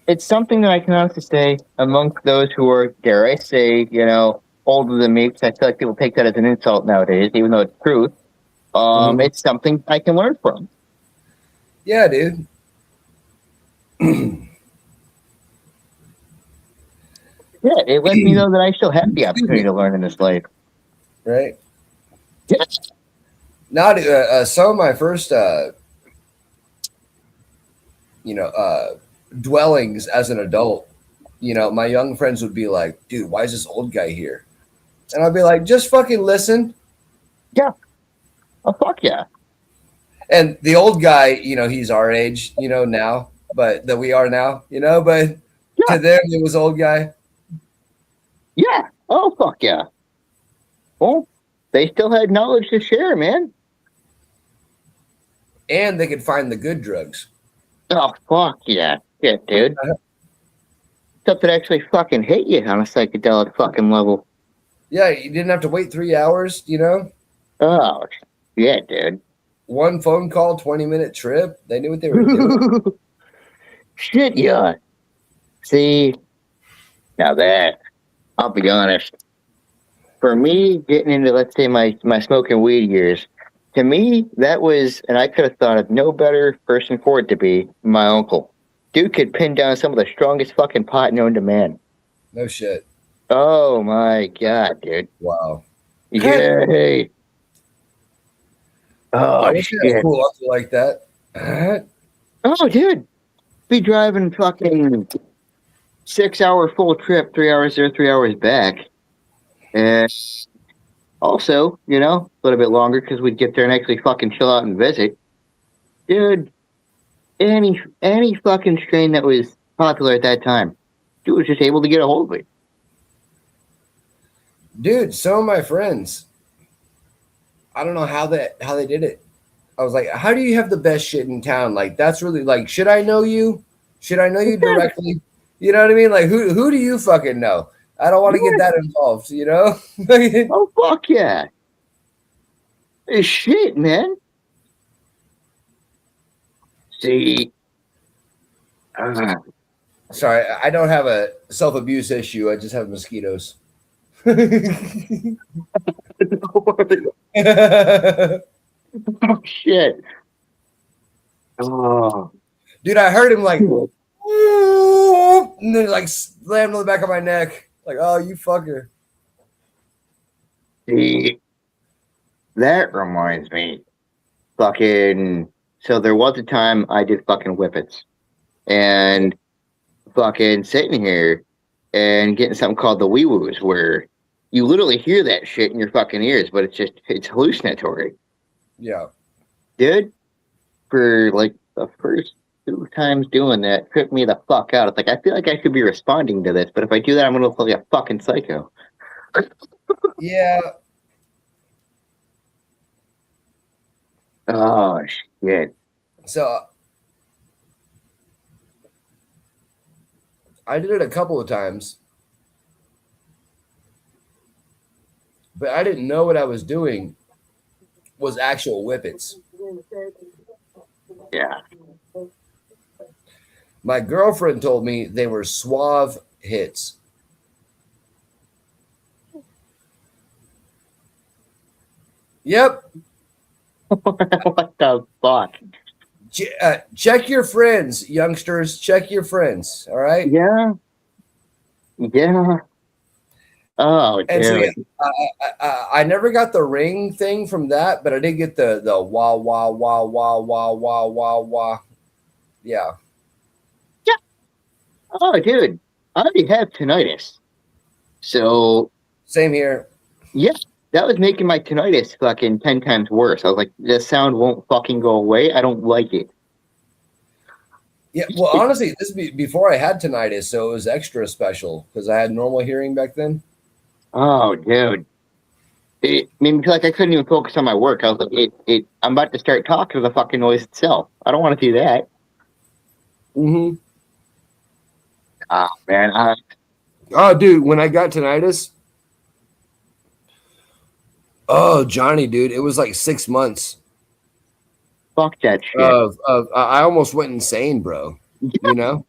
It's something that I can honestly say amongst those who are, dare I say, you know, older than me, because I feel like people take that as an insult nowadays, even though it's truth. It's something I can learn from. Yeah, dude. Yeah, it lets me know that I still have the opportunity to learn in this life. Right. Yes. Now, some of my first, dwellings as an adult, you know, my young friends would be like, dude, why is this old guy here? And I'd be like, just fucking listen. Yeah. Oh, fuck yeah. And the old guy, you know, he's our age, you know, now, but that we are now, you know, but Yeah. to them, it was old guy. Yeah. Oh, fuck yeah. Well, they still had knowledge to share, man. And they could find the good drugs. Oh, fuck yeah. Yeah, dude. Stuff that actually fucking hit you on a psychedelic fucking level. Yeah, you didn't have to wait 3 hours, you know? Oh, yeah, dude. One phone call, 20-minute trip. They knew what they were doing. Shit, yeah. See, now that, I'll be honest. For me, getting into, let's say, my smoking weed years, to me, that was, and I could have thought of no better person for it to be, my uncle. Dude could pin down some of the strongest fucking pot known to man. No shit. Oh my god, dude. Wow. Yay. Oh, I wish I had a shit. cool uncle like that. Oh, dude. Be driving fucking 6-hour full trip, 3 hours there, 3 hours back. And also, you know, a little bit longer because we'd get there and actually fucking chill out and visit. Dude, any fucking strain that was popular at that time, dude was just able to get a hold of it. Dude, some of my friends, I don't know how they did it. I was like, how do you have the best shit in town? Like, that's really like, should I know you? Should I know you directly? You know what I mean? Like, who do you fucking know? I don't want to get that involved, you know? Oh, fuck yeah. Shit, man. See, Sorry, I don't have a self-abuse issue. I just have mosquitoes. oh, shit. Oh. Dude, I heard him like, and then like slammed on the back of my neck. Like, oh, you fucker. See, that reminds me. Fucking, so there was a time I did fucking whippets. And fucking sitting here and getting something called the wee woos, where you literally hear that shit in your fucking ears, but it's hallucinatory. Yeah. Dude, for like the first 2 times doing that, tripped me the fuck out. It's like, I feel like I should be responding to this, but if I do that, I'm gonna look like a fucking psycho. Yeah. Oh shit. So I did it a couple of times, but I didn't know what I was doing was actual whippets. Yeah. My girlfriend told me they were suave hits. Yep. What the fuck? Check your friends, youngsters. Check your friends. All right. Yeah. Yeah. Oh, And so dude. I never got the ring thing from that, but I did get the wah wah wah wah wah wah wah wah. Yeah. Oh, dude. I already have tinnitus. So, Same here. yeah, that was making my tinnitus fucking 10 times worse. I was like, the sound won't fucking go away. I don't like it. Yeah. Well, honestly, this is before I had tinnitus, so it was extra special because I had normal hearing back then. Oh, dude. It made me feel like I couldn't even focus on my work. I was like, I'm about to start talking to the fucking noise itself. I don't want to do that. Mm-hmm. Oh, man. Oh, dude, when I got tinnitus, oh, Johnny, dude, it was like 6 months Fuck that shit. of I almost went insane, bro. You know?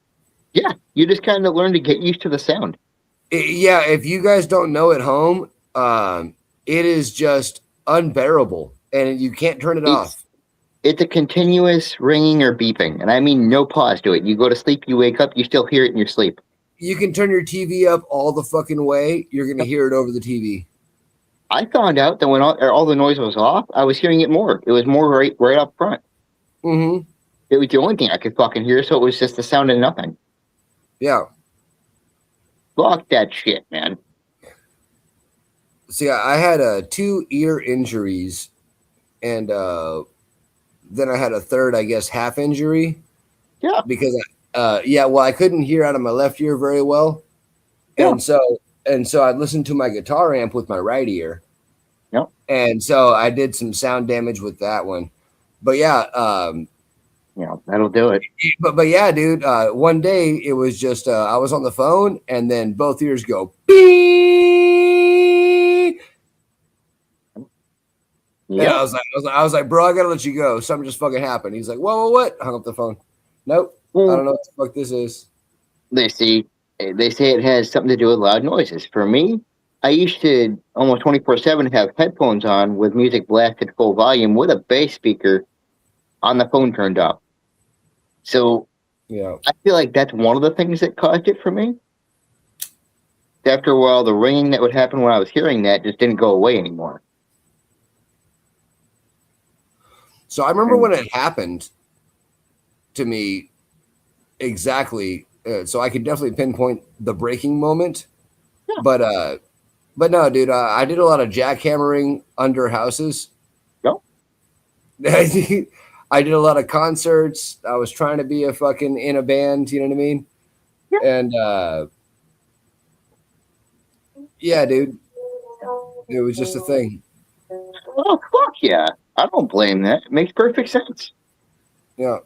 Yeah, you just kind of learn to get used to the sound. Yeah, if you guys don't know at home, it is just unbearable, and you can't turn it off. It's a continuous ringing or beeping, and I mean no pause to it. You go to sleep, you wake up, you still hear it in your sleep. You can turn your TV up all the fucking way. You're gonna hear it over the TV. I found out that when all the noise was off, I was hearing it more. It was more right up front. Mm-hmm. It was the only thing I could fucking hear, so it was just the sound of nothing. Yeah. Fuck that shit, man. See, I had 2 ear injuries, and then I had a third, I guess, half injury. Yeah. Because I couldn't hear out of my left ear very well, Yeah. and so I listened to my guitar amp with my right ear. Yep. And so I did some sound damage with that one. But yeah, Yeah, that'll do it. but yeah, dude. One day it was just I was on the phone, and then both ears go beep. Yeah. And I was like, bro, I gotta let you go. Something just fucking happened. He's like, whoa, what? Hung up the phone. Nope. I don't know what the fuck this is. They say it has something to do with loud noises. For me, I used to almost 24/7 have headphones on with music blasted full volume with a bass speaker on the phone turned up. So Yeah. I feel like that's one of the things that caused it for me. After a while, the ringing that would happen when I was hearing that just didn't go away anymore. So I remember when it happened to me exactly. So I could definitely pinpoint the breaking moment. Yeah. But no, dude, I did a lot of jackhammering under houses. Yep. I did a lot of concerts. I was trying to be a fucking in a band, you know what I mean? Yeah. And yeah, dude, it was just a thing. Oh, fuck yeah. I don't blame that. It makes perfect sense. Yeah.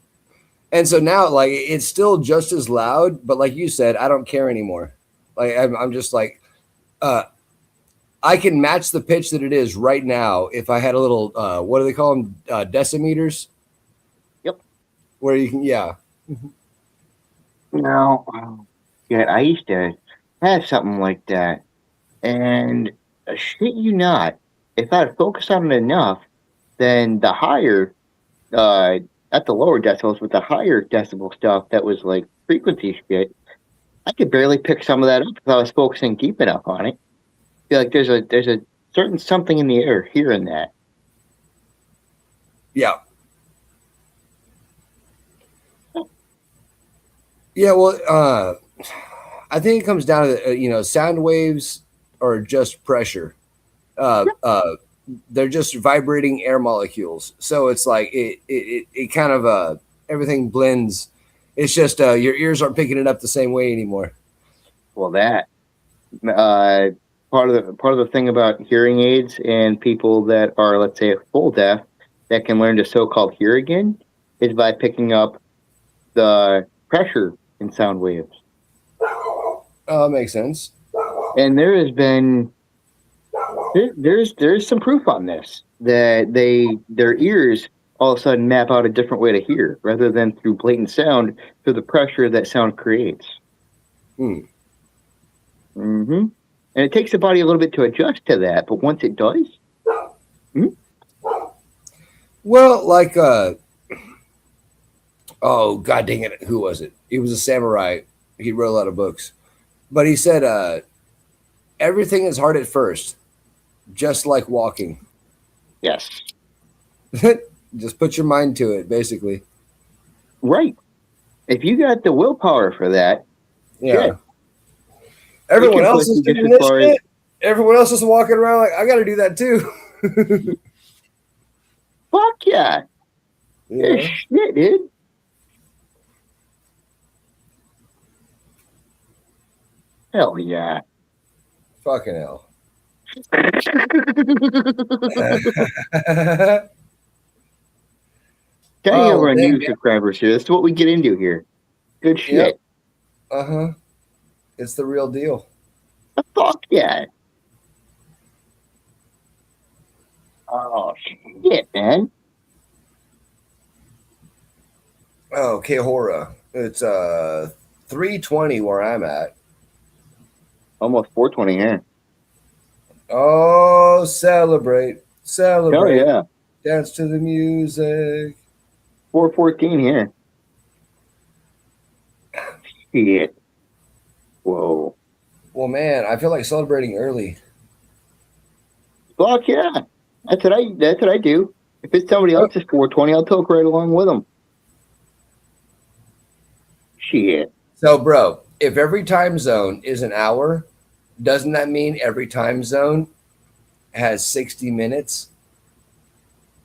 And so now, like, it's still just as loud, but like you said, I don't care anymore. Like, I'm just like, uh, I can match the pitch that it is right now if I had a little, what do they call them? Decimeters? Yep. Where you can, yeah. No. Yeah, I used to have something like that. And shit you not, if I'd focused on it enough, then the higher, uh, at the lower decibels, with the higher decibel stuff that was like frequency shit, I could barely pick some of that up if I was focusing deep enough on it. I feel like there's a certain something in the air hearing that. Yeah. Yeah. Well, I think it comes down to, sound waves are just pressure. They're just vibrating air molecules. So it's like it kind of everything blends. It's just your ears aren't picking it up the same way anymore. Well, that part of the thing about hearing aids and people that are, let's say, full deaf that can learn to so-called hear again is by picking up the pressure in sound waves. Oh, makes sense. And there has been there's some proof on this that their ears all of a sudden map out a different way to hear rather than through blatant sound through the pressure that sound creates. Hmm. Mm-hmm. And it takes the body a little bit to adjust to that, but once it does, Well, like oh god dang it, who was it? He was a samurai. He wrote a lot of books. But he said everything is hard at first, just like walking. yes, Just put your mind to it, basically. right. If you got the willpower for that, Yeah. shit, Everyone can else push is you just doing as this far as- shit. Everyone else is walking around like I got to do that too. fuck yeah. Yeah. Shit, dude. Hell yeah. Fucking hell. Thank you Oh, over on damn, new subscribers here. This is what we get into here. Good shit. Yep. It's the real deal. Fuck yeah. Oh shit, man. Oh, Kehora. It's 3:20 where I'm at. Almost 420 here. Oh, celebrate. Celebrate. Hell yeah. Dance to the music. 414 here. Shit. Whoa. Well, man, I feel like celebrating early. Fuck yeah. That's what I do. If it's somebody else's 420, I'll toke right along with them. Shit. So, bro, if every time zone is an hour, doesn't that mean every time zone has 60 minutes?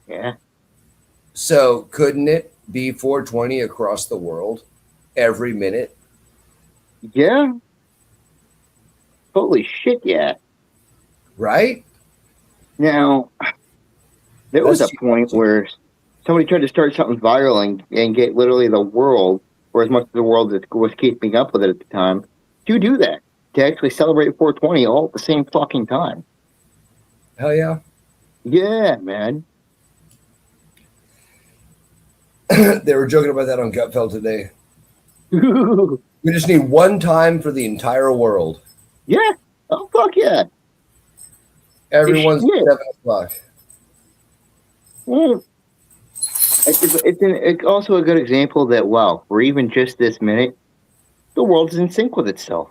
Yeah. So, couldn't it be 420 across the world every minute? Yeah. Holy shit, yeah. Right? Now, there was a That's point where somebody tried to start something viral and get literally the world, or as much of the world that was keeping up with it at the time, to do that. To actually celebrate 420 all at the same fucking time. Hell yeah. Yeah, man. They were joking about that on Gutfeld today. We just need one time for the entire world. Yeah. Oh, fuck yeah. Everyone's Shit. 7 o'clock. Well, it's also a good example that, wow, for even just this minute, the world's in sync with itself.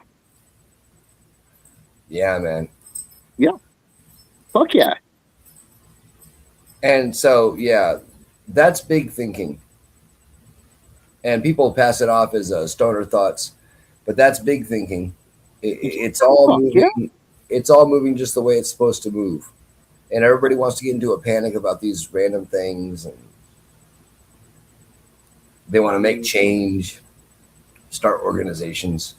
Yeah, man. Yeah. Fuck yeah. And so, yeah, that's big thinking. And people pass it off as stoner thoughts. but that's big thinking. It's all Fuck moving. yeah. It's all moving just the way it's supposed to move, and everybody wants to get into a panic about these random things, and they want to make change, start organizations.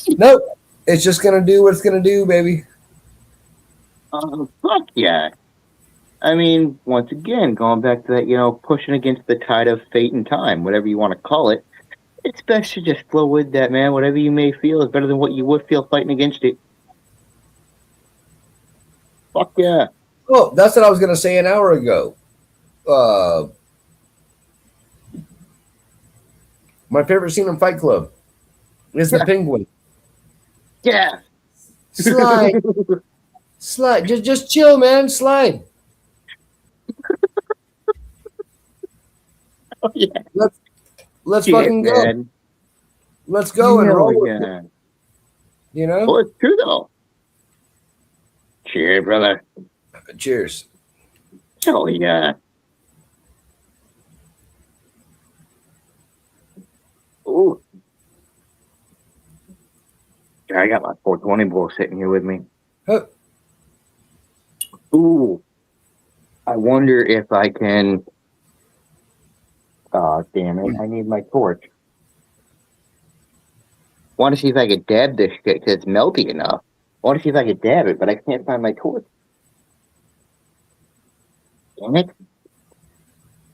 Nope, it's just gonna do what it's gonna do, baby. Fuck yeah. I mean, once again, going back to that, pushing against the tide of fate and time, whatever you want to call it. It's best to just flow with that, man. Whatever you may feel is better than what you would feel fighting against it. Fuck yeah. Oh, that's what I was gonna say an hour ago. My favorite scene in Fight Club is the penguin. Yeah. Slide, slide. Just chill, man. Slide. Oh, yeah. Let's Shit, fucking go. man. Let's go and Hell roll with yeah. it. You know? Well, it's true, though. Cheers, brother. Cheers. Oh, yeah. Ooh. I got my 420 bowl sitting here with me. Huh. Ooh. I wonder if I can... Oh, damn it. I need my torch. Want to see if I could dab this shit because it's melty enough. I want to see if I could dab it, but I can't find my torch. Damn it.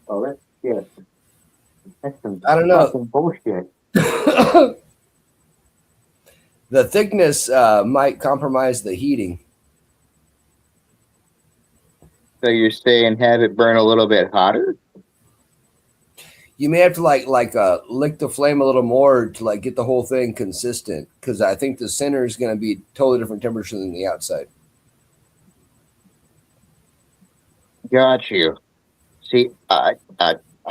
Oh, that's shit. That's some I don't know. fucking bullshit. The thickness might compromise the heating. So you're saying have it burn a little bit hotter? You may have to lick the flame a little more to get the whole thing consistent, because I think the center is going to be totally different temperature than the outside. Got you. See, I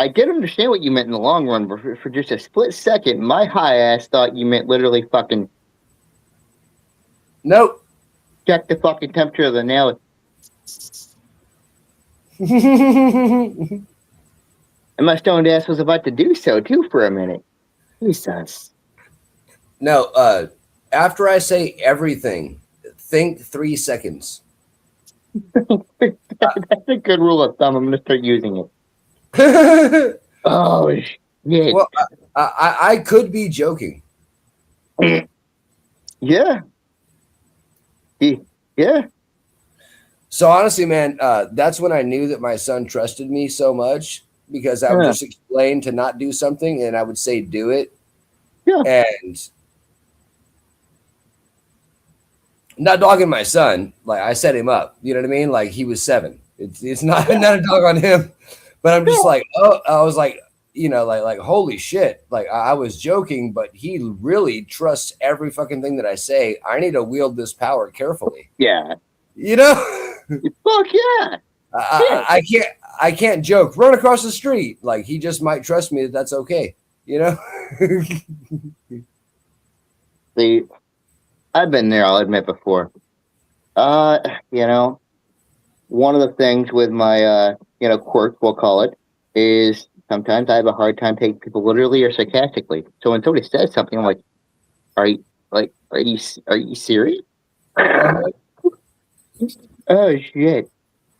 did understand what you meant in the long run, but for just a split second, my high ass thought you meant literally fucking Nope. check the fucking temperature of the nail. And my stoned ass was about to do so too for a minute. Jesus. No, after I say everything, think 3 seconds. That's a good rule of thumb. I'm gonna start using it. Oh shit. Well, I could be joking. Yeah. Yeah. So honestly, man, that's when I knew that my son trusted me so much, because I would just explain to not do something and I would say do it. Yeah. And not dogging my son, like I set him up. You know what I mean? Like he was 7. It's not a dog on him, but I'm just like, oh, I was like, like holy shit. Like I was joking, but he really trusts every fucking thing that I say. I need to wield this power carefully. Yeah. You know? Fuck yeah. I can't joke. Run across the street. Like he just might trust me that's okay. You know? See, I've been there, I'll admit, before. One of the things with my quirk, we'll call it, is sometimes I have a hard time taking people literally or sarcastically. So when somebody says something, I'm like, are you serious? Oh shit.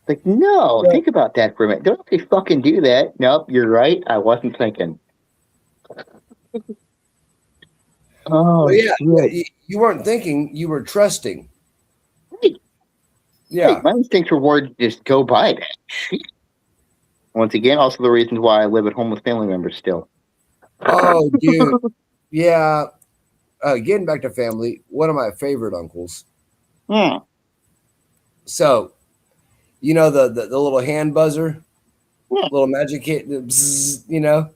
Like, no, think about that for a minute. Don't they fucking do that? Nope, you're right. I wasn't thinking. Oh, well, yeah, shit. you weren't thinking, you were trusting. Hey, Yeah. hey, my instincts for words just go by that. Shit. Once again, also the reasons why I live at home with family members still. Oh, dude. Yeah. Getting back to family, one of my favorite uncles. Hmm. So, the little hand buzzer, Yeah. little magic hit, bzzz,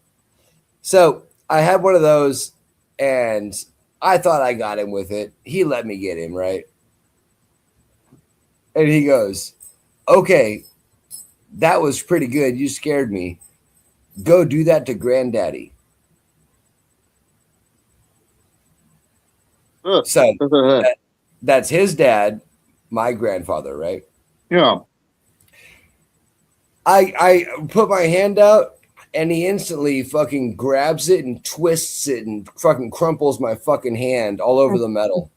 So I had one of those, and I thought I got him with it. He let me get him, right? And he goes, okay, that was pretty good. You scared me. Go do that to granddaddy. So that's his dad, my grandfather, right? Yeah. I put my hand out and he instantly fucking grabs it and twists it and fucking crumples my fucking hand all over the metal.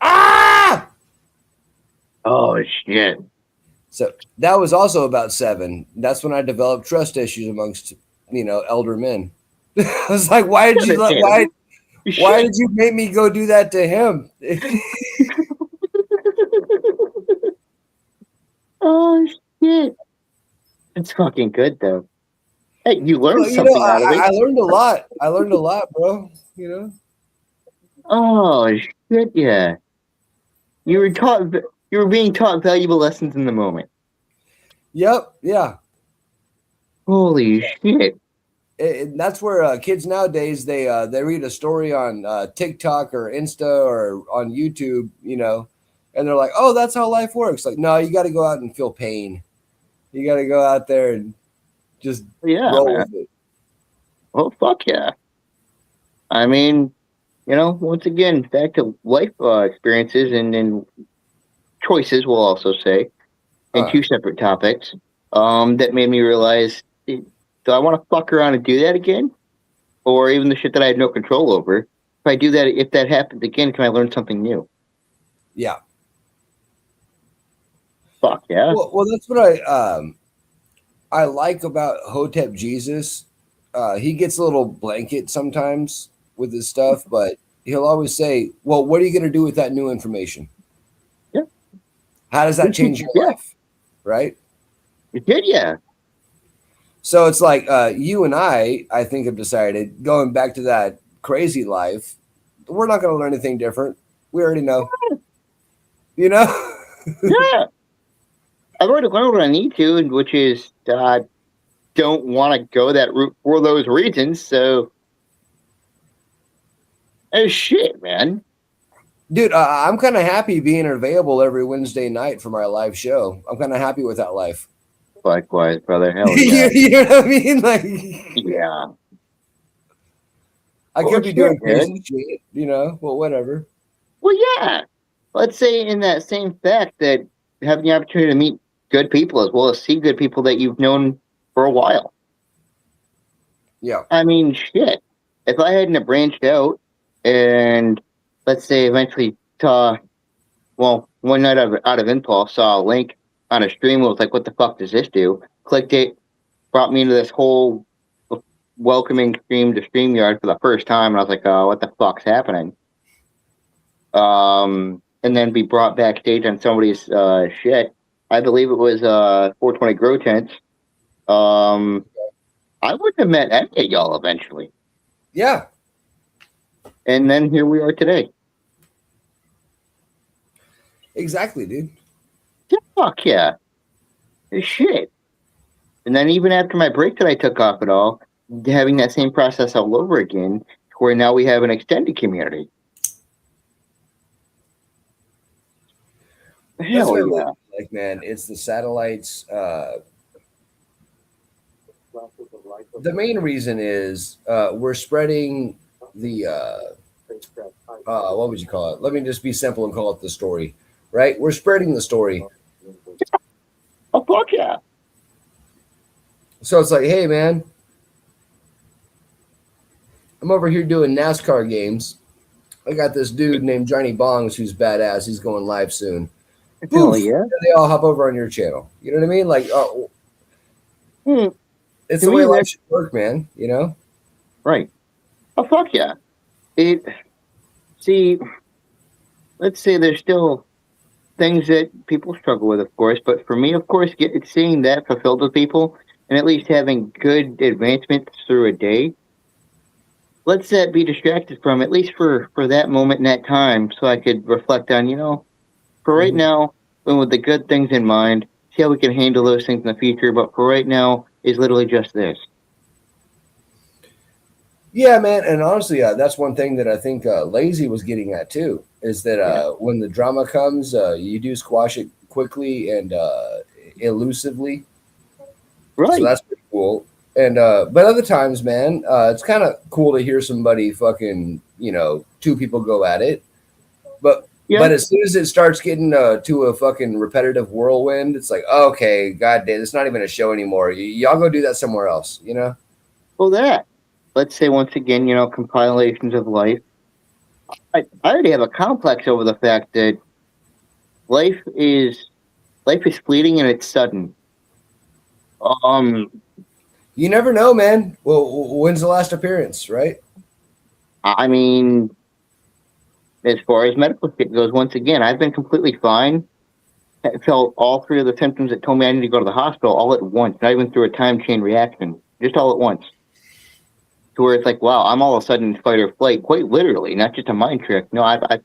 Ah! Oh shit! So that was also about 7. That's when I developed trust issues amongst, elder men. I was like, why did you why did you make me go do that to him? Oh shit! It's fucking good though. Hey, you learned Well, something out of it. I learned a lot. I learned a lot, bro. Oh shit! Yeah, you were taught. You were being taught valuable lessons in the moment. Yep. Yeah. Holy shit! That's where kids nowadays they read a story on TikTok or Insta or on YouTube, and they're like, "Oh, that's how life works." Like, no, you got to go out and feel pain. You got to go out there and just Yeah, roll man. with it. Oh fuck yeah! I mean, once again, back to life experiences and choices. We'll also say in two separate topics. That made me realize: do I want to fuck around and do that again, or even the shit that I had no control over? If I do that, if that happens again, can I learn something new? Yeah. Fuck yeah! Well, that's what I like about Hotep Jesus. He gets a little blanket sometimes with his stuff, but he'll always say, "Well, what are you going to do with that new information? Yeah. How does that change your life?" Right? It did, yeah. So it's like you and I think, have decided, going back to that crazy life, we're not going to learn anything different. We already know. Yeah. I've already learned what I need to, which is don't want to go that route for those reasons. So, shit, man. Dude, I'm kind of happy being available every Wednesday night for my live show. I'm kind of happy with that life. Likewise, brother. Hell yeah. You know what I mean? Like, yeah. I could be doing crazy shit, well, whatever. Well, yeah. Let's say in that same fact that having the opportunity to meet good people as well as see good people that you've known for a while. Yeah. I mean, shit. If I hadn't branched out and let's say eventually one night out of impulse saw a link on a stream, was like, what the fuck does this do? Clicked it, brought me into this whole welcoming stream to StreamYard for the first time, and I was like, oh, what the fuck's happening? And then be brought backstage on somebody's shit. I believe it was 420 Grow Tents. I wouldn't have met any of y'all eventually. Yeah. And then here we are today. Exactly, dude. Yeah, fuck yeah. Shit. And then even after my break that I took off it all, having that same process all over again, where now we have an extended community. Hell yeah. Like, man, it's the satellites. The main reason is we're spreading the what would you call it? Let me just be simple and call it the story, right? We're spreading the story. Oh, fuck yeah. So it's like, hey, man, I'm over here doing NASCAR games. I got this dude named Johnny Bongs who's badass. He's going live soon. Hell yeah. They all hop over on your channel. You know what I mean? Like, it's the way life should work, man. Right. Oh, fuck yeah. Let's say there's still things that people struggle with, of course, but for me, of course, seeing that fulfilled with people and at least having good advancements through a day, let's that be distracted from, at least for that moment in that time, so I could reflect on, for right now, and with the good things in mind, see how we can handle those things in the future, but for right now is literally just this. Yeah, man, and honestly, that's one thing that I think Lazy was getting at too, is that when the drama comes, you do squash it quickly and elusively. Right. So that's pretty cool. And but other times, man, it's kind of cool to hear somebody fucking, two people go at it. But Yeah. But as soon as it starts getting to a fucking repetitive whirlwind, it's like, okay, goddamn, it's not even a show anymore. Y'all go do that somewhere else, you know? Well, that. Let's say once again, compilations of life. I already have a complex over the fact that life is fleeting and it's sudden. Um, You never know, man. Well, when's the last appearance, right? I mean, as far as medical shit goes, once again, I've been completely fine. I felt all three of the symptoms that told me I need to go to the hospital all at once, not even through a time chain reaction, just all at once. To where it's like, wow, I'm all of a sudden in fight or flight, quite literally, not just a mind trick. No,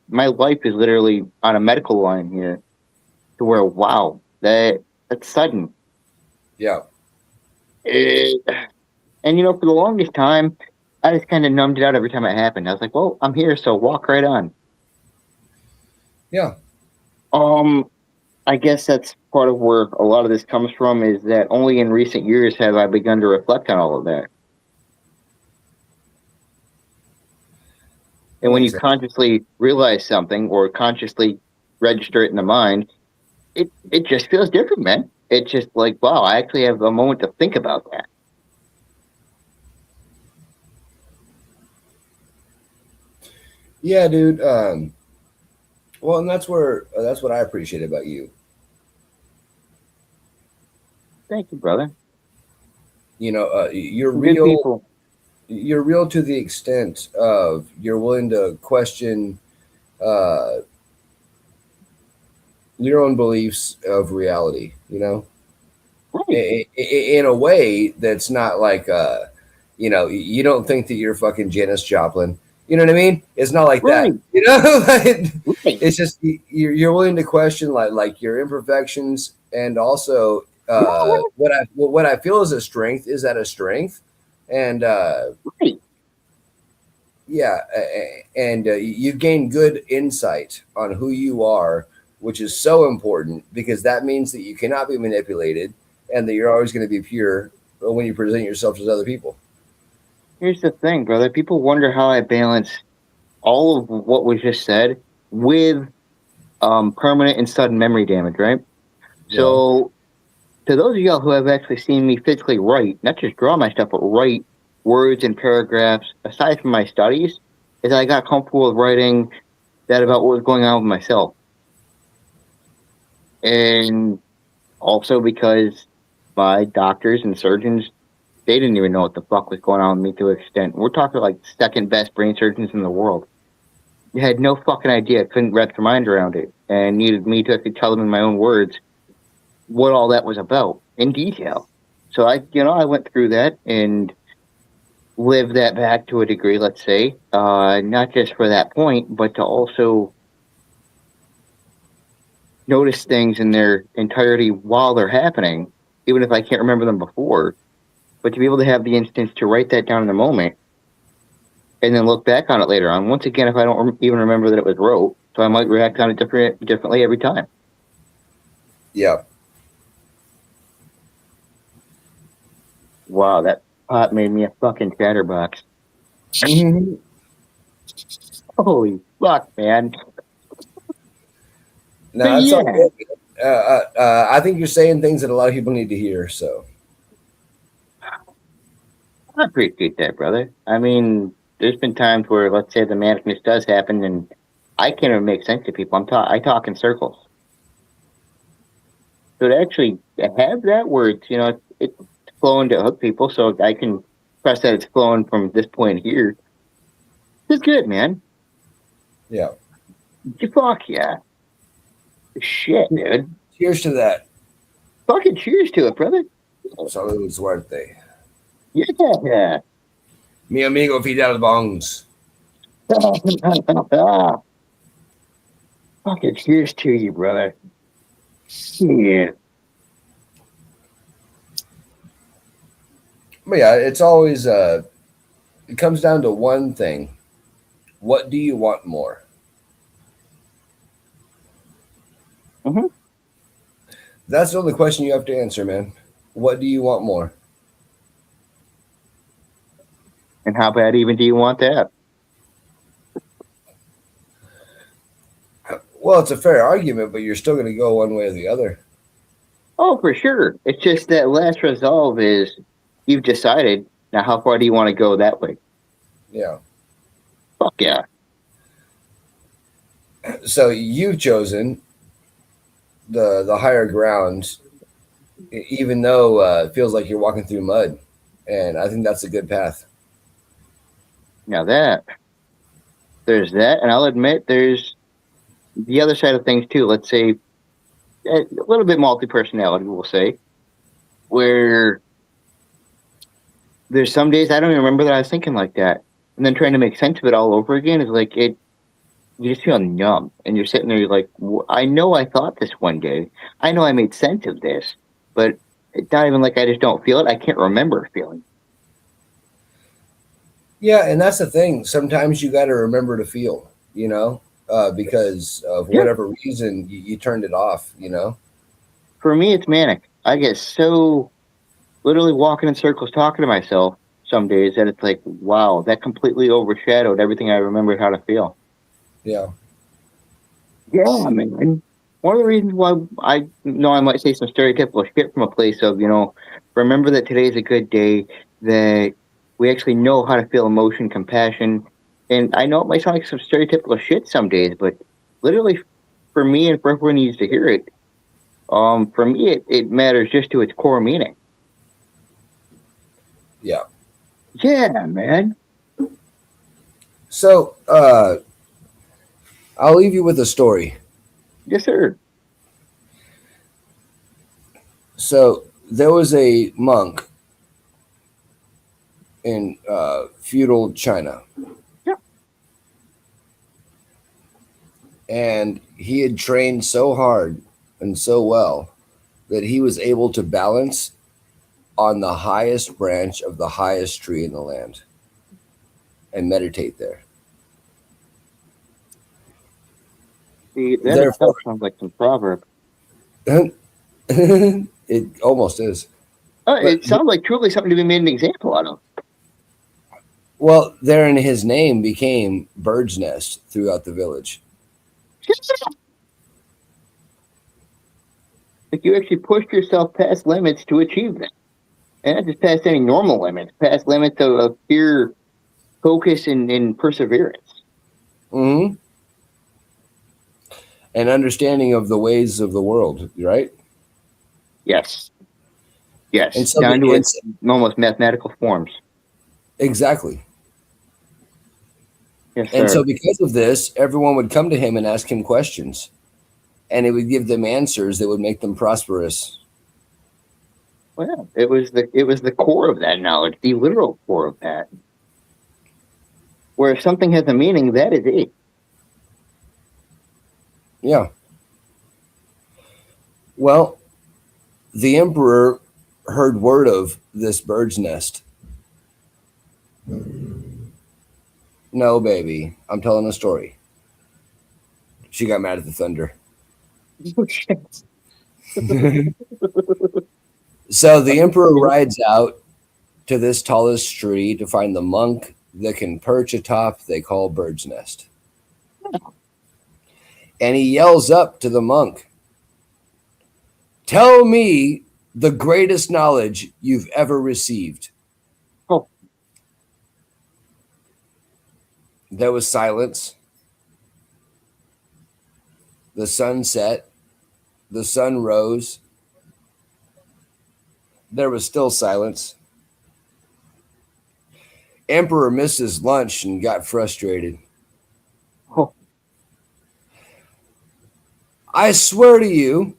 my life is literally on a medical line here. To where, wow, that's sudden. Yeah. And for the longest time, I just kind of numbed it out every time it happened. I was like, well, I'm here, so walk right on. Yeah. I guess that's part of where a lot of this comes from, is that only in recent years have I begun to reflect on all of that. And when you consciously realize something or consciously register it in the mind, it just feels different, man. It's just like, wow, I actually have a moment to think about that. Yeah, dude. Well, and that's what I appreciate about you. Thank you, brother. You're Good real. people. You're real to the extent of you're willing to question uh, your own beliefs of reality. Right. In a way that's not like you don't think that you're fucking Janis Joplin. You know what I mean? It's not like Right. that. Right. It's just you're willing to question like your imperfections, and also what I feel is a strength. Is that a strength? And Right. yeah, and you gain good insight on who you are, which is so important because that means that you cannot be manipulated and that you're always going to be pure when you present yourself to other people. Here's the thing, brother. People wonder how I balance all of what was just said with permanent and sudden memory damage, right? You know? So, to those of y'all who have actually seen me physically write, not just draw my stuff, but write words and paragraphs, aside from my studies, is I got comfortable with writing that about what was going on with myself. And also because my doctors and surgeons, they didn't even know what the fuck was going on with me to an extent. We're talking like second best brain surgeons in the world. You had no fucking idea, couldn't wrap their mind around it, and needed me to actually tell them in my own words what all that was about in detail. So I went through that and lived that back to a degree, let's say, not just for that point, but to also notice things in their entirety while they're happening, even if I can't remember them before. But to be able to have the instance to write that down in the moment and then look back on it later on. Once again, if I don't even remember that it was wrote, so I might react on it differently every time. Yeah. Wow, that pot made me a fucking chatterbox. Mm-hmm. Holy fuck, man. No, But that's yeah, all good. I think you're saying things that a lot of people need to hear. So I appreciate that, brother. I mean, there's been times where, let's say, the manicness does happen, and I can't even make sense to people. I talk in circles. So to actually have that where it's flowing to hook people, so I can trust that it's flowing from this point here. It's good, man. yeah. Fuck yeah. Shit, dude. Cheers to that. Fucking cheers to it, brother. Salud, suerte. Yeah. Mi amigo Fidel Bongs. Fucking cheers to you, brother. Yeah. But yeah, it's always it comes down to one thing. What do you want more? Mm-hmm. That's the only question you have to answer, man. What do you want more? And how bad even do you want that? Well, it's a fair argument, but you're still going to go one way or the other. Oh, for sure. It's just that last resolve is you've decided. Now, how far do you want to go that way? Yeah. Fuck yeah. So you've chosen the higher ground, even though it feels like you're walking through mud, and I think that's a good path. Now there's that, and I'll admit there's the other side of things too. Let's say a little bit multi-personality, we'll say, where there's some days I don't even remember that I was thinking like that, and then trying to make sense of it all over again is like it. You just feel numb, and you're sitting there. You're like, I know I thought this one day. I know I made sense of this, but it's not even like I just don't feel it. I can't remember feeling. Yeah, and that's the thing. Sometimes you got to remember to feel, because of Yeah. whatever reason you turned it off. For me, it's manic. I get so literally walking in circles talking to myself some days that it's like, wow, that completely overshadowed everything I remembered how to feel. Yeah. Yeah, man. One of the reasons why I know I might say some stereotypical shit from a place of, remember that today's a good day, that we actually know how to feel emotion, compassion. And I know it might sound like some stereotypical shit some days, but literally for me and for everyone who needs to hear it, for me, it matters just to its core meaning. Yeah. Yeah, man. So I'll leave you with a story. Yes, sir. So there was a monk in feudal China. Yeah. And he had trained so hard and so well that he was able to balance on the highest branch of the highest tree in the land and meditate there. See, that Therefore, itself sounds like some proverb. it almost is. It sounds like truly something to be made an example out of. Well, therein his name became Bird's Nest throughout the village. Like you actually pushed yourself past limits to achieve that. And not just past any normal limits, past limits of pure focus and perseverance. Mm-hmm. And understanding of the ways of the world, right? Yes. Yes. And so Down to its almost mathematical forms. exactly. Yes, And sir. so because of this, everyone would come to him and ask him questions. And he would give them answers that would make them prosperous. Well, it was the core of that knowledge, the literal core of that. Where if something has a meaning, that is it. Yeah. Well, the emperor heard word of this bird's nest. No, baby, I'm telling a story. She got mad at the thunder. So the emperor rides out to this tallest tree to find the monk that can perch atop they call bird's nest. And he yells up to the monk, "Tell me the greatest knowledge you've ever received." Oh. There was silence. The sun set. The sun rose. There was still silence. Emperor missed his lunch and got frustrated. Oh. "I swear to you,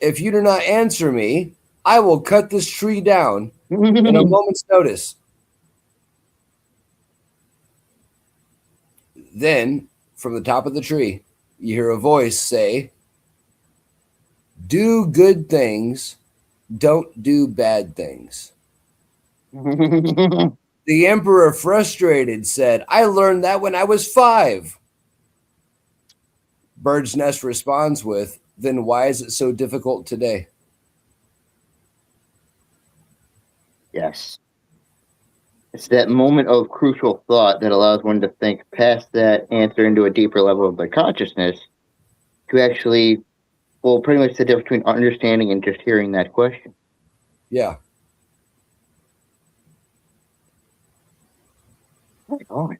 if you do not answer me, I will cut this tree down in a moment's notice." Then, from the top of the tree, you hear a voice say, "Do good things, don't do bad things." The emperor, frustrated, said, "I learned that when I was 5. Bird's Nest responds with, "Then why is it so difficult today?" Yes. It's that moment of crucial thought that allows one to think past that answer into a deeper level of their consciousness to actually, well, pretty much the difference between understanding and just hearing that question. Yeah. Right on.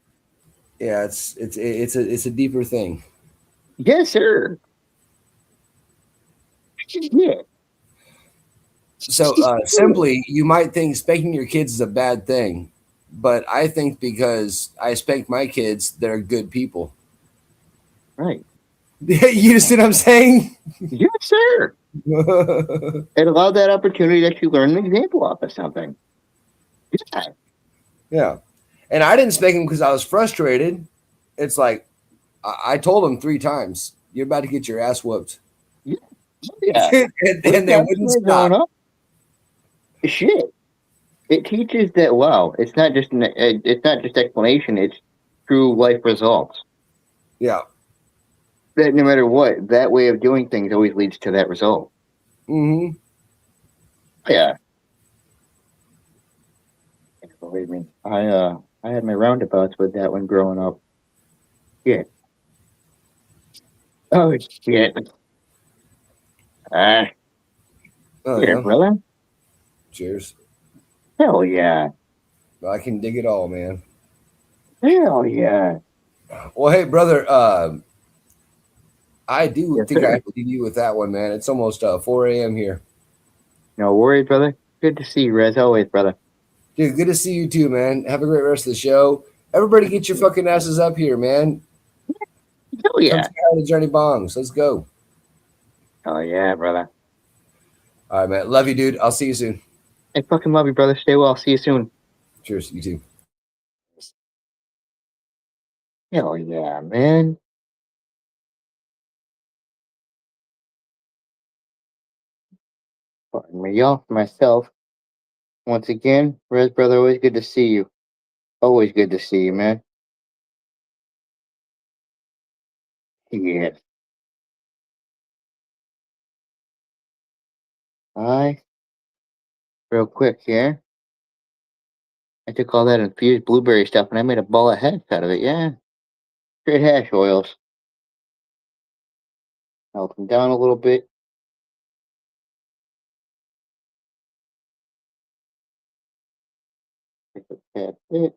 Yeah, it's a deeper thing. Yes, sir. Yeah. So simply, you might think spanking your kids is a bad thing, but I think because I spank my kids, they're good people. Right. You see what I'm saying? Yes, sir. It allowed that opportunity that you learn an example off of something. Yeah. Yeah. And I didn't spank him because I was frustrated. It's like I told him 3 times, "You're about to get your ass whooped," Yeah. Yeah. and they wouldn't stop. Growing up, shit. It teaches that wow, it's not just explanation, it's true life results. Yeah. That no matter what, that way of doing things always leads to that result. Mm-hmm. Yeah. Believe me. I had my roundabouts with that one growing up. Yeah. Oh shit. Ah, Oh here, yeah. brother. Cheers. Hell yeah. I can dig it all, man. Hell yeah. Well, hey, brother. I do Yes, think I sir. have to leave you with that one, man. It's almost 4 a.m. here. No worries, brother. Good to see you as always, brother. Dude, good to see you too, man. Have a great rest of the show. Everybody get your fucking asses up here, man. Hell Come yeah. say hi to Johnny Bongs. Let's go. Hell yeah, brother. All right, man. Love you, dude. I'll see you soon. I fucking love you, brother. Stay well. See you soon. Cheers. You too. Hell yeah, man. Pardon me, y'all. For myself. Once again, Rez, brother, always good to see you. Always good to see you, man. Yes. I, real quick here. I took all that infused blueberry stuff and I made a ball of hash out of it. Yeah. Straight hash oils. Melt them down a little bit. Take a tad bit.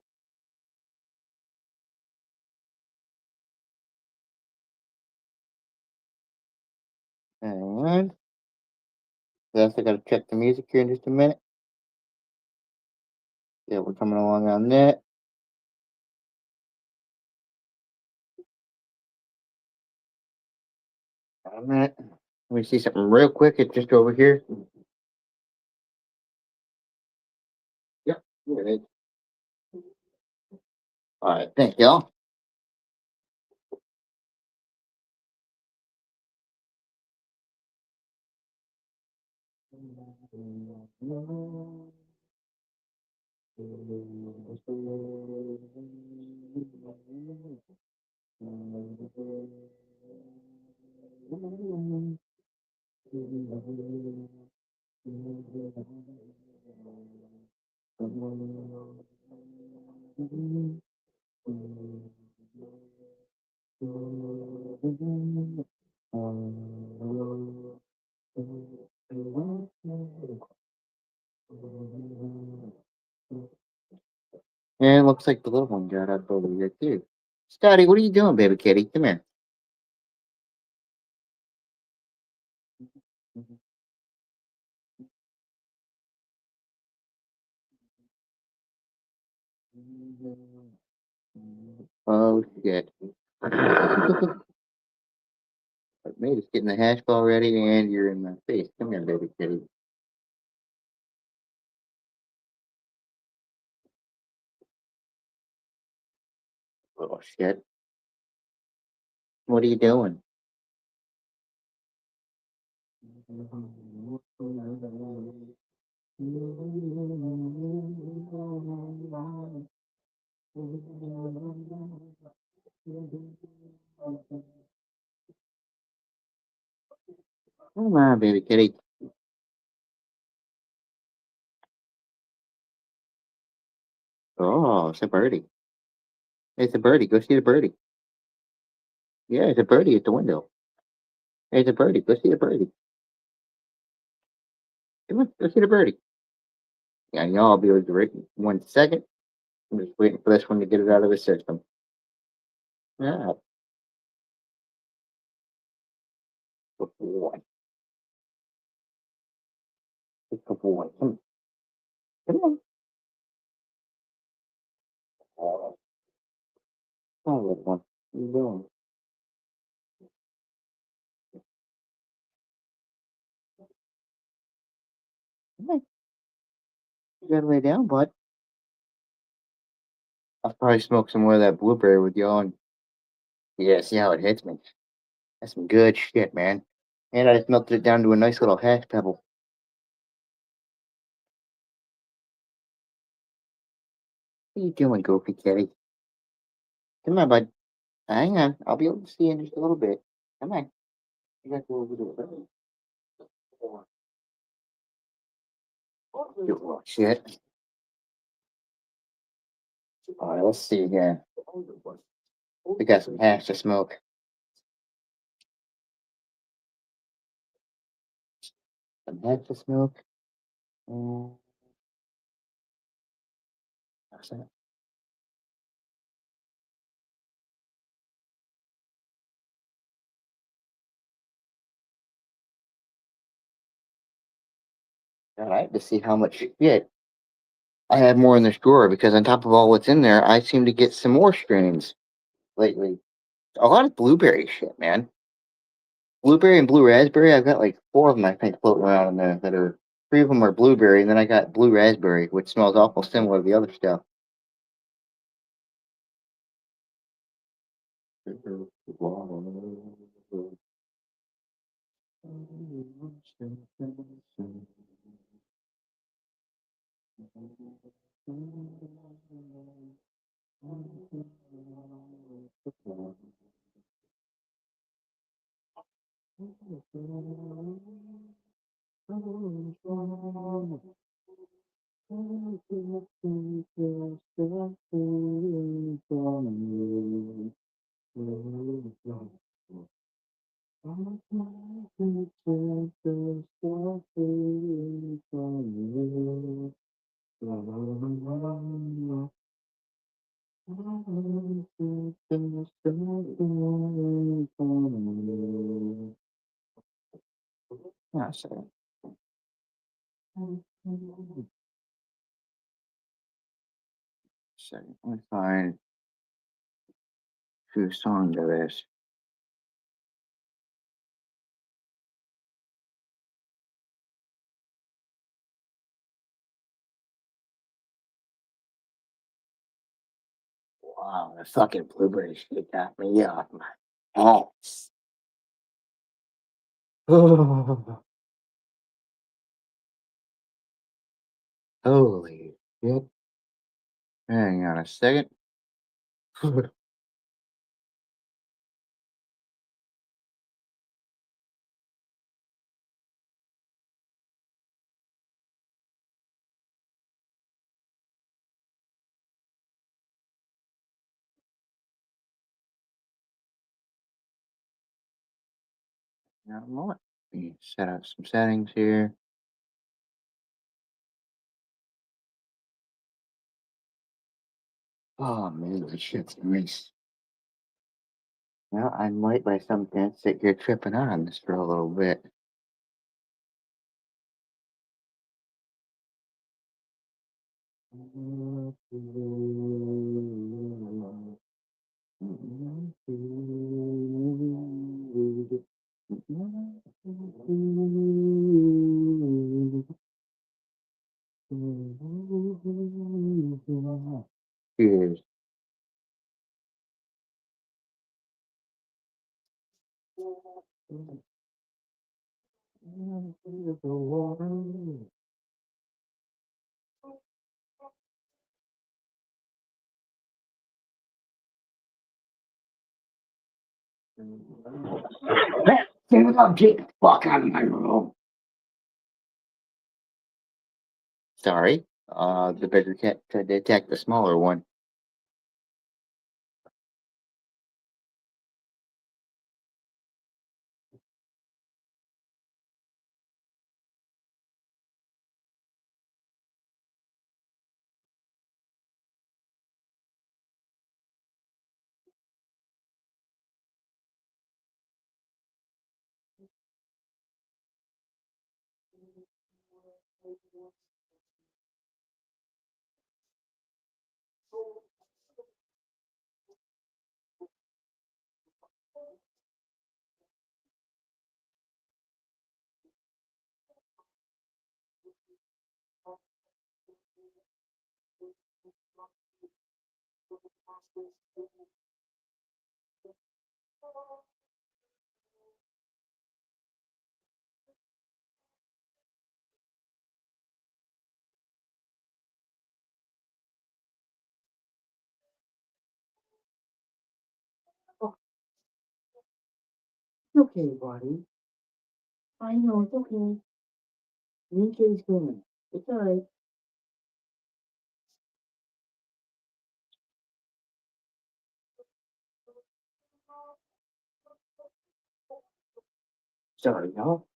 And then I gotta check the music here in just a minute. Yeah, we're coming along on that. A minute. Let me see something real quick. It's just over here. Yep, here it is. All right, thank y'all. And it looks like the little one got up over here too. Scotty, what are you doing, baby kitty? Come here. Oh shit. Mate, it's getting the hash ball ready and you're in my face. Come here, baby kitty. Oh shit. What are you doing? Come on, baby kitty. Oh, it's a birdie. It's a birdie. Go see the birdie. Yeah, it's a birdie at the window. It's a birdie. Go see the birdie. Come on, go see the birdie. Yeah, I know I'll be with you right in 1 second. I'm just waiting for this one to get it out of the system. Yeah. Good boy. Good boy. Come on. Oh, little one. What are you doing? Come on. You gotta lay down, bud. I'll probably smoke some more of that blueberry with you on. Yeah, see how it hits me. That's some good shit, man. And I just melted it down to a nice little hash pebble. What are you doing, Goofy Kitty? Come on, bud. Hang on. I'll be able to see in just a little bit. Come on. You got to go over there. Oh, shit. All right, let's see here. We got some hash to smoke. Some hash to smoke. What's that? All right, to see how much shit I have more in this drawer, because on top of all what's in there, I seem to get some more strains lately. A lot of blueberry shit, man. Blueberry and blue raspberry. I've got like 4 of them, I think, floating around in there that are 3 of them are blueberry, and then I got blue raspberry, which smells awful similar to the other stuff. Yeah, so. Second, let me find a few songs of this. Wow, the fucking blueberry shit got me off my ass. Oh, holy shit. Hang on a second. Now, a moment. Let me set up some settings here. Oh man, this shit's nice. Well, I might by some chance sit here tripping on this for a little bit. Cheers. Get the fuck out of my room. Sorry. The bigger cat tried to attack the smaller one. Oh, it's okay, buddy. I know it's okay. Ninja's going. It's alright. Sorry, y'all.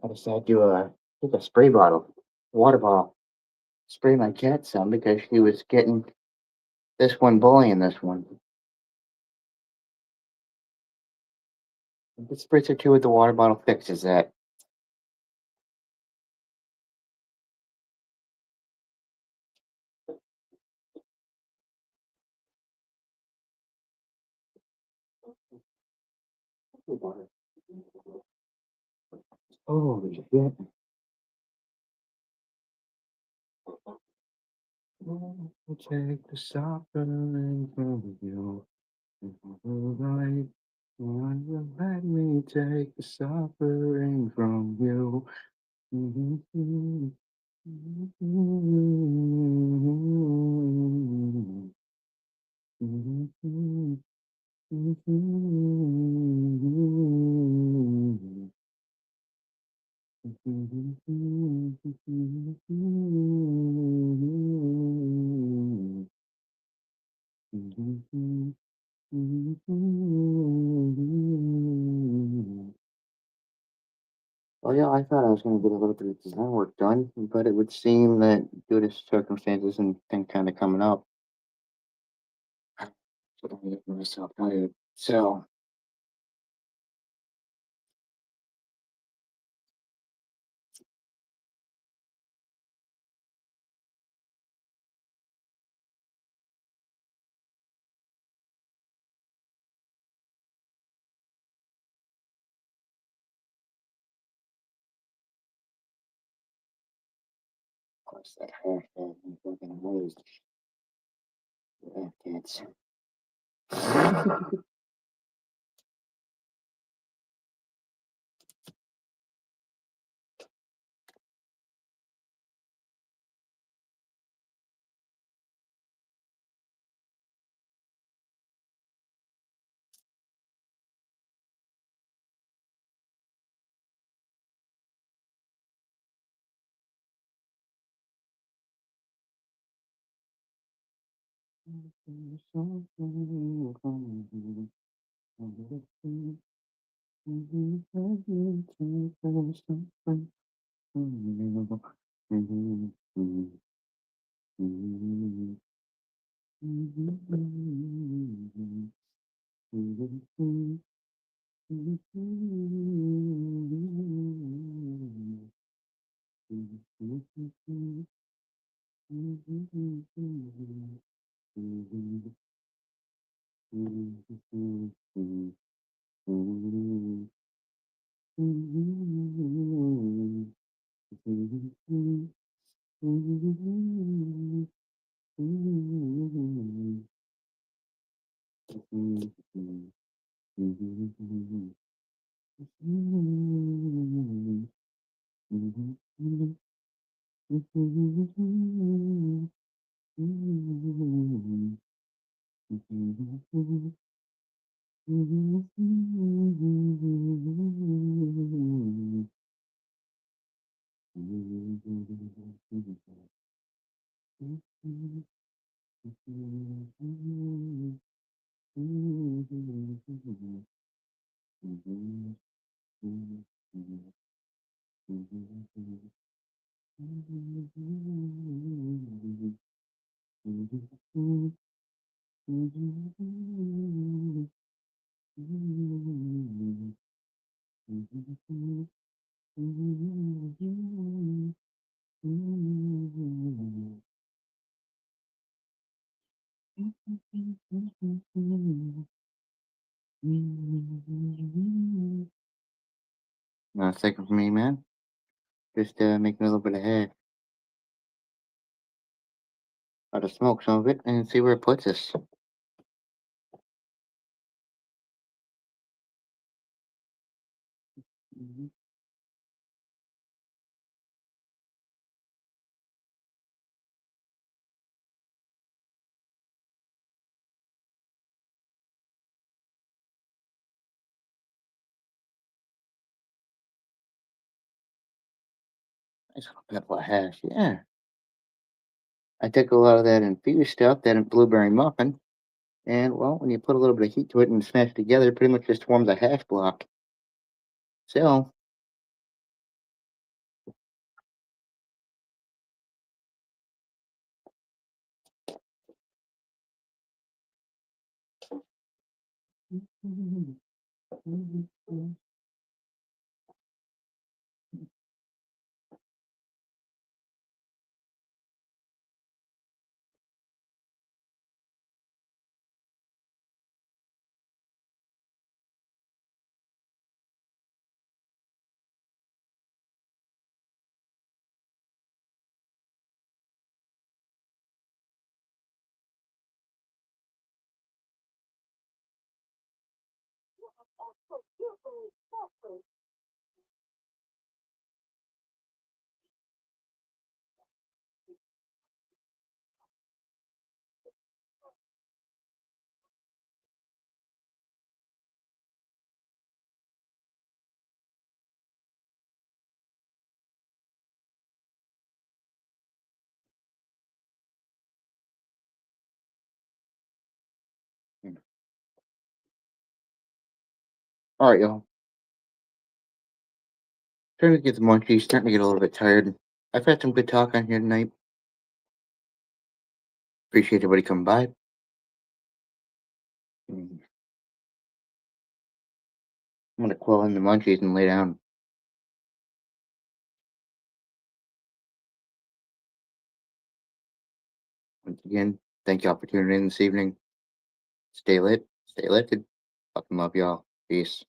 I decided to take a spray bottle, water bottle, spray my cat some because she was getting this one bullying this one. The spritz or two with the water bottle fixes that. Holy shit. Take the suffering from you. Right. One will let me take the suffering from you. Oh yeah, I thought I was going to get a little bit of design work done, but it would seem that due to circumstances and things kind of coming up, so I'm gonna get myself tired. So, of course, that hashtag I'm fucking amazed. Yeah, kids. No, it's like for me, man. Just make me a little bit of hair out of smoke some of it and see where it puts us. Nice little pebble of hash, yeah. I took a lot of that infused stuff, that blueberry muffin, and well, when you put a little bit of heat to it and smash it together, it pretty much just forms a hash block. So, all right, y'all. Trying to get the munchies, starting to get a little bit tired. I've had some good talk on here tonight. Appreciate everybody coming by. Mm, I'm gonna quell in the munchies and lay down. Once again, thank y'all for tuning in this evening. Stay lit, stay lifted. Fucking love y'all. Peace.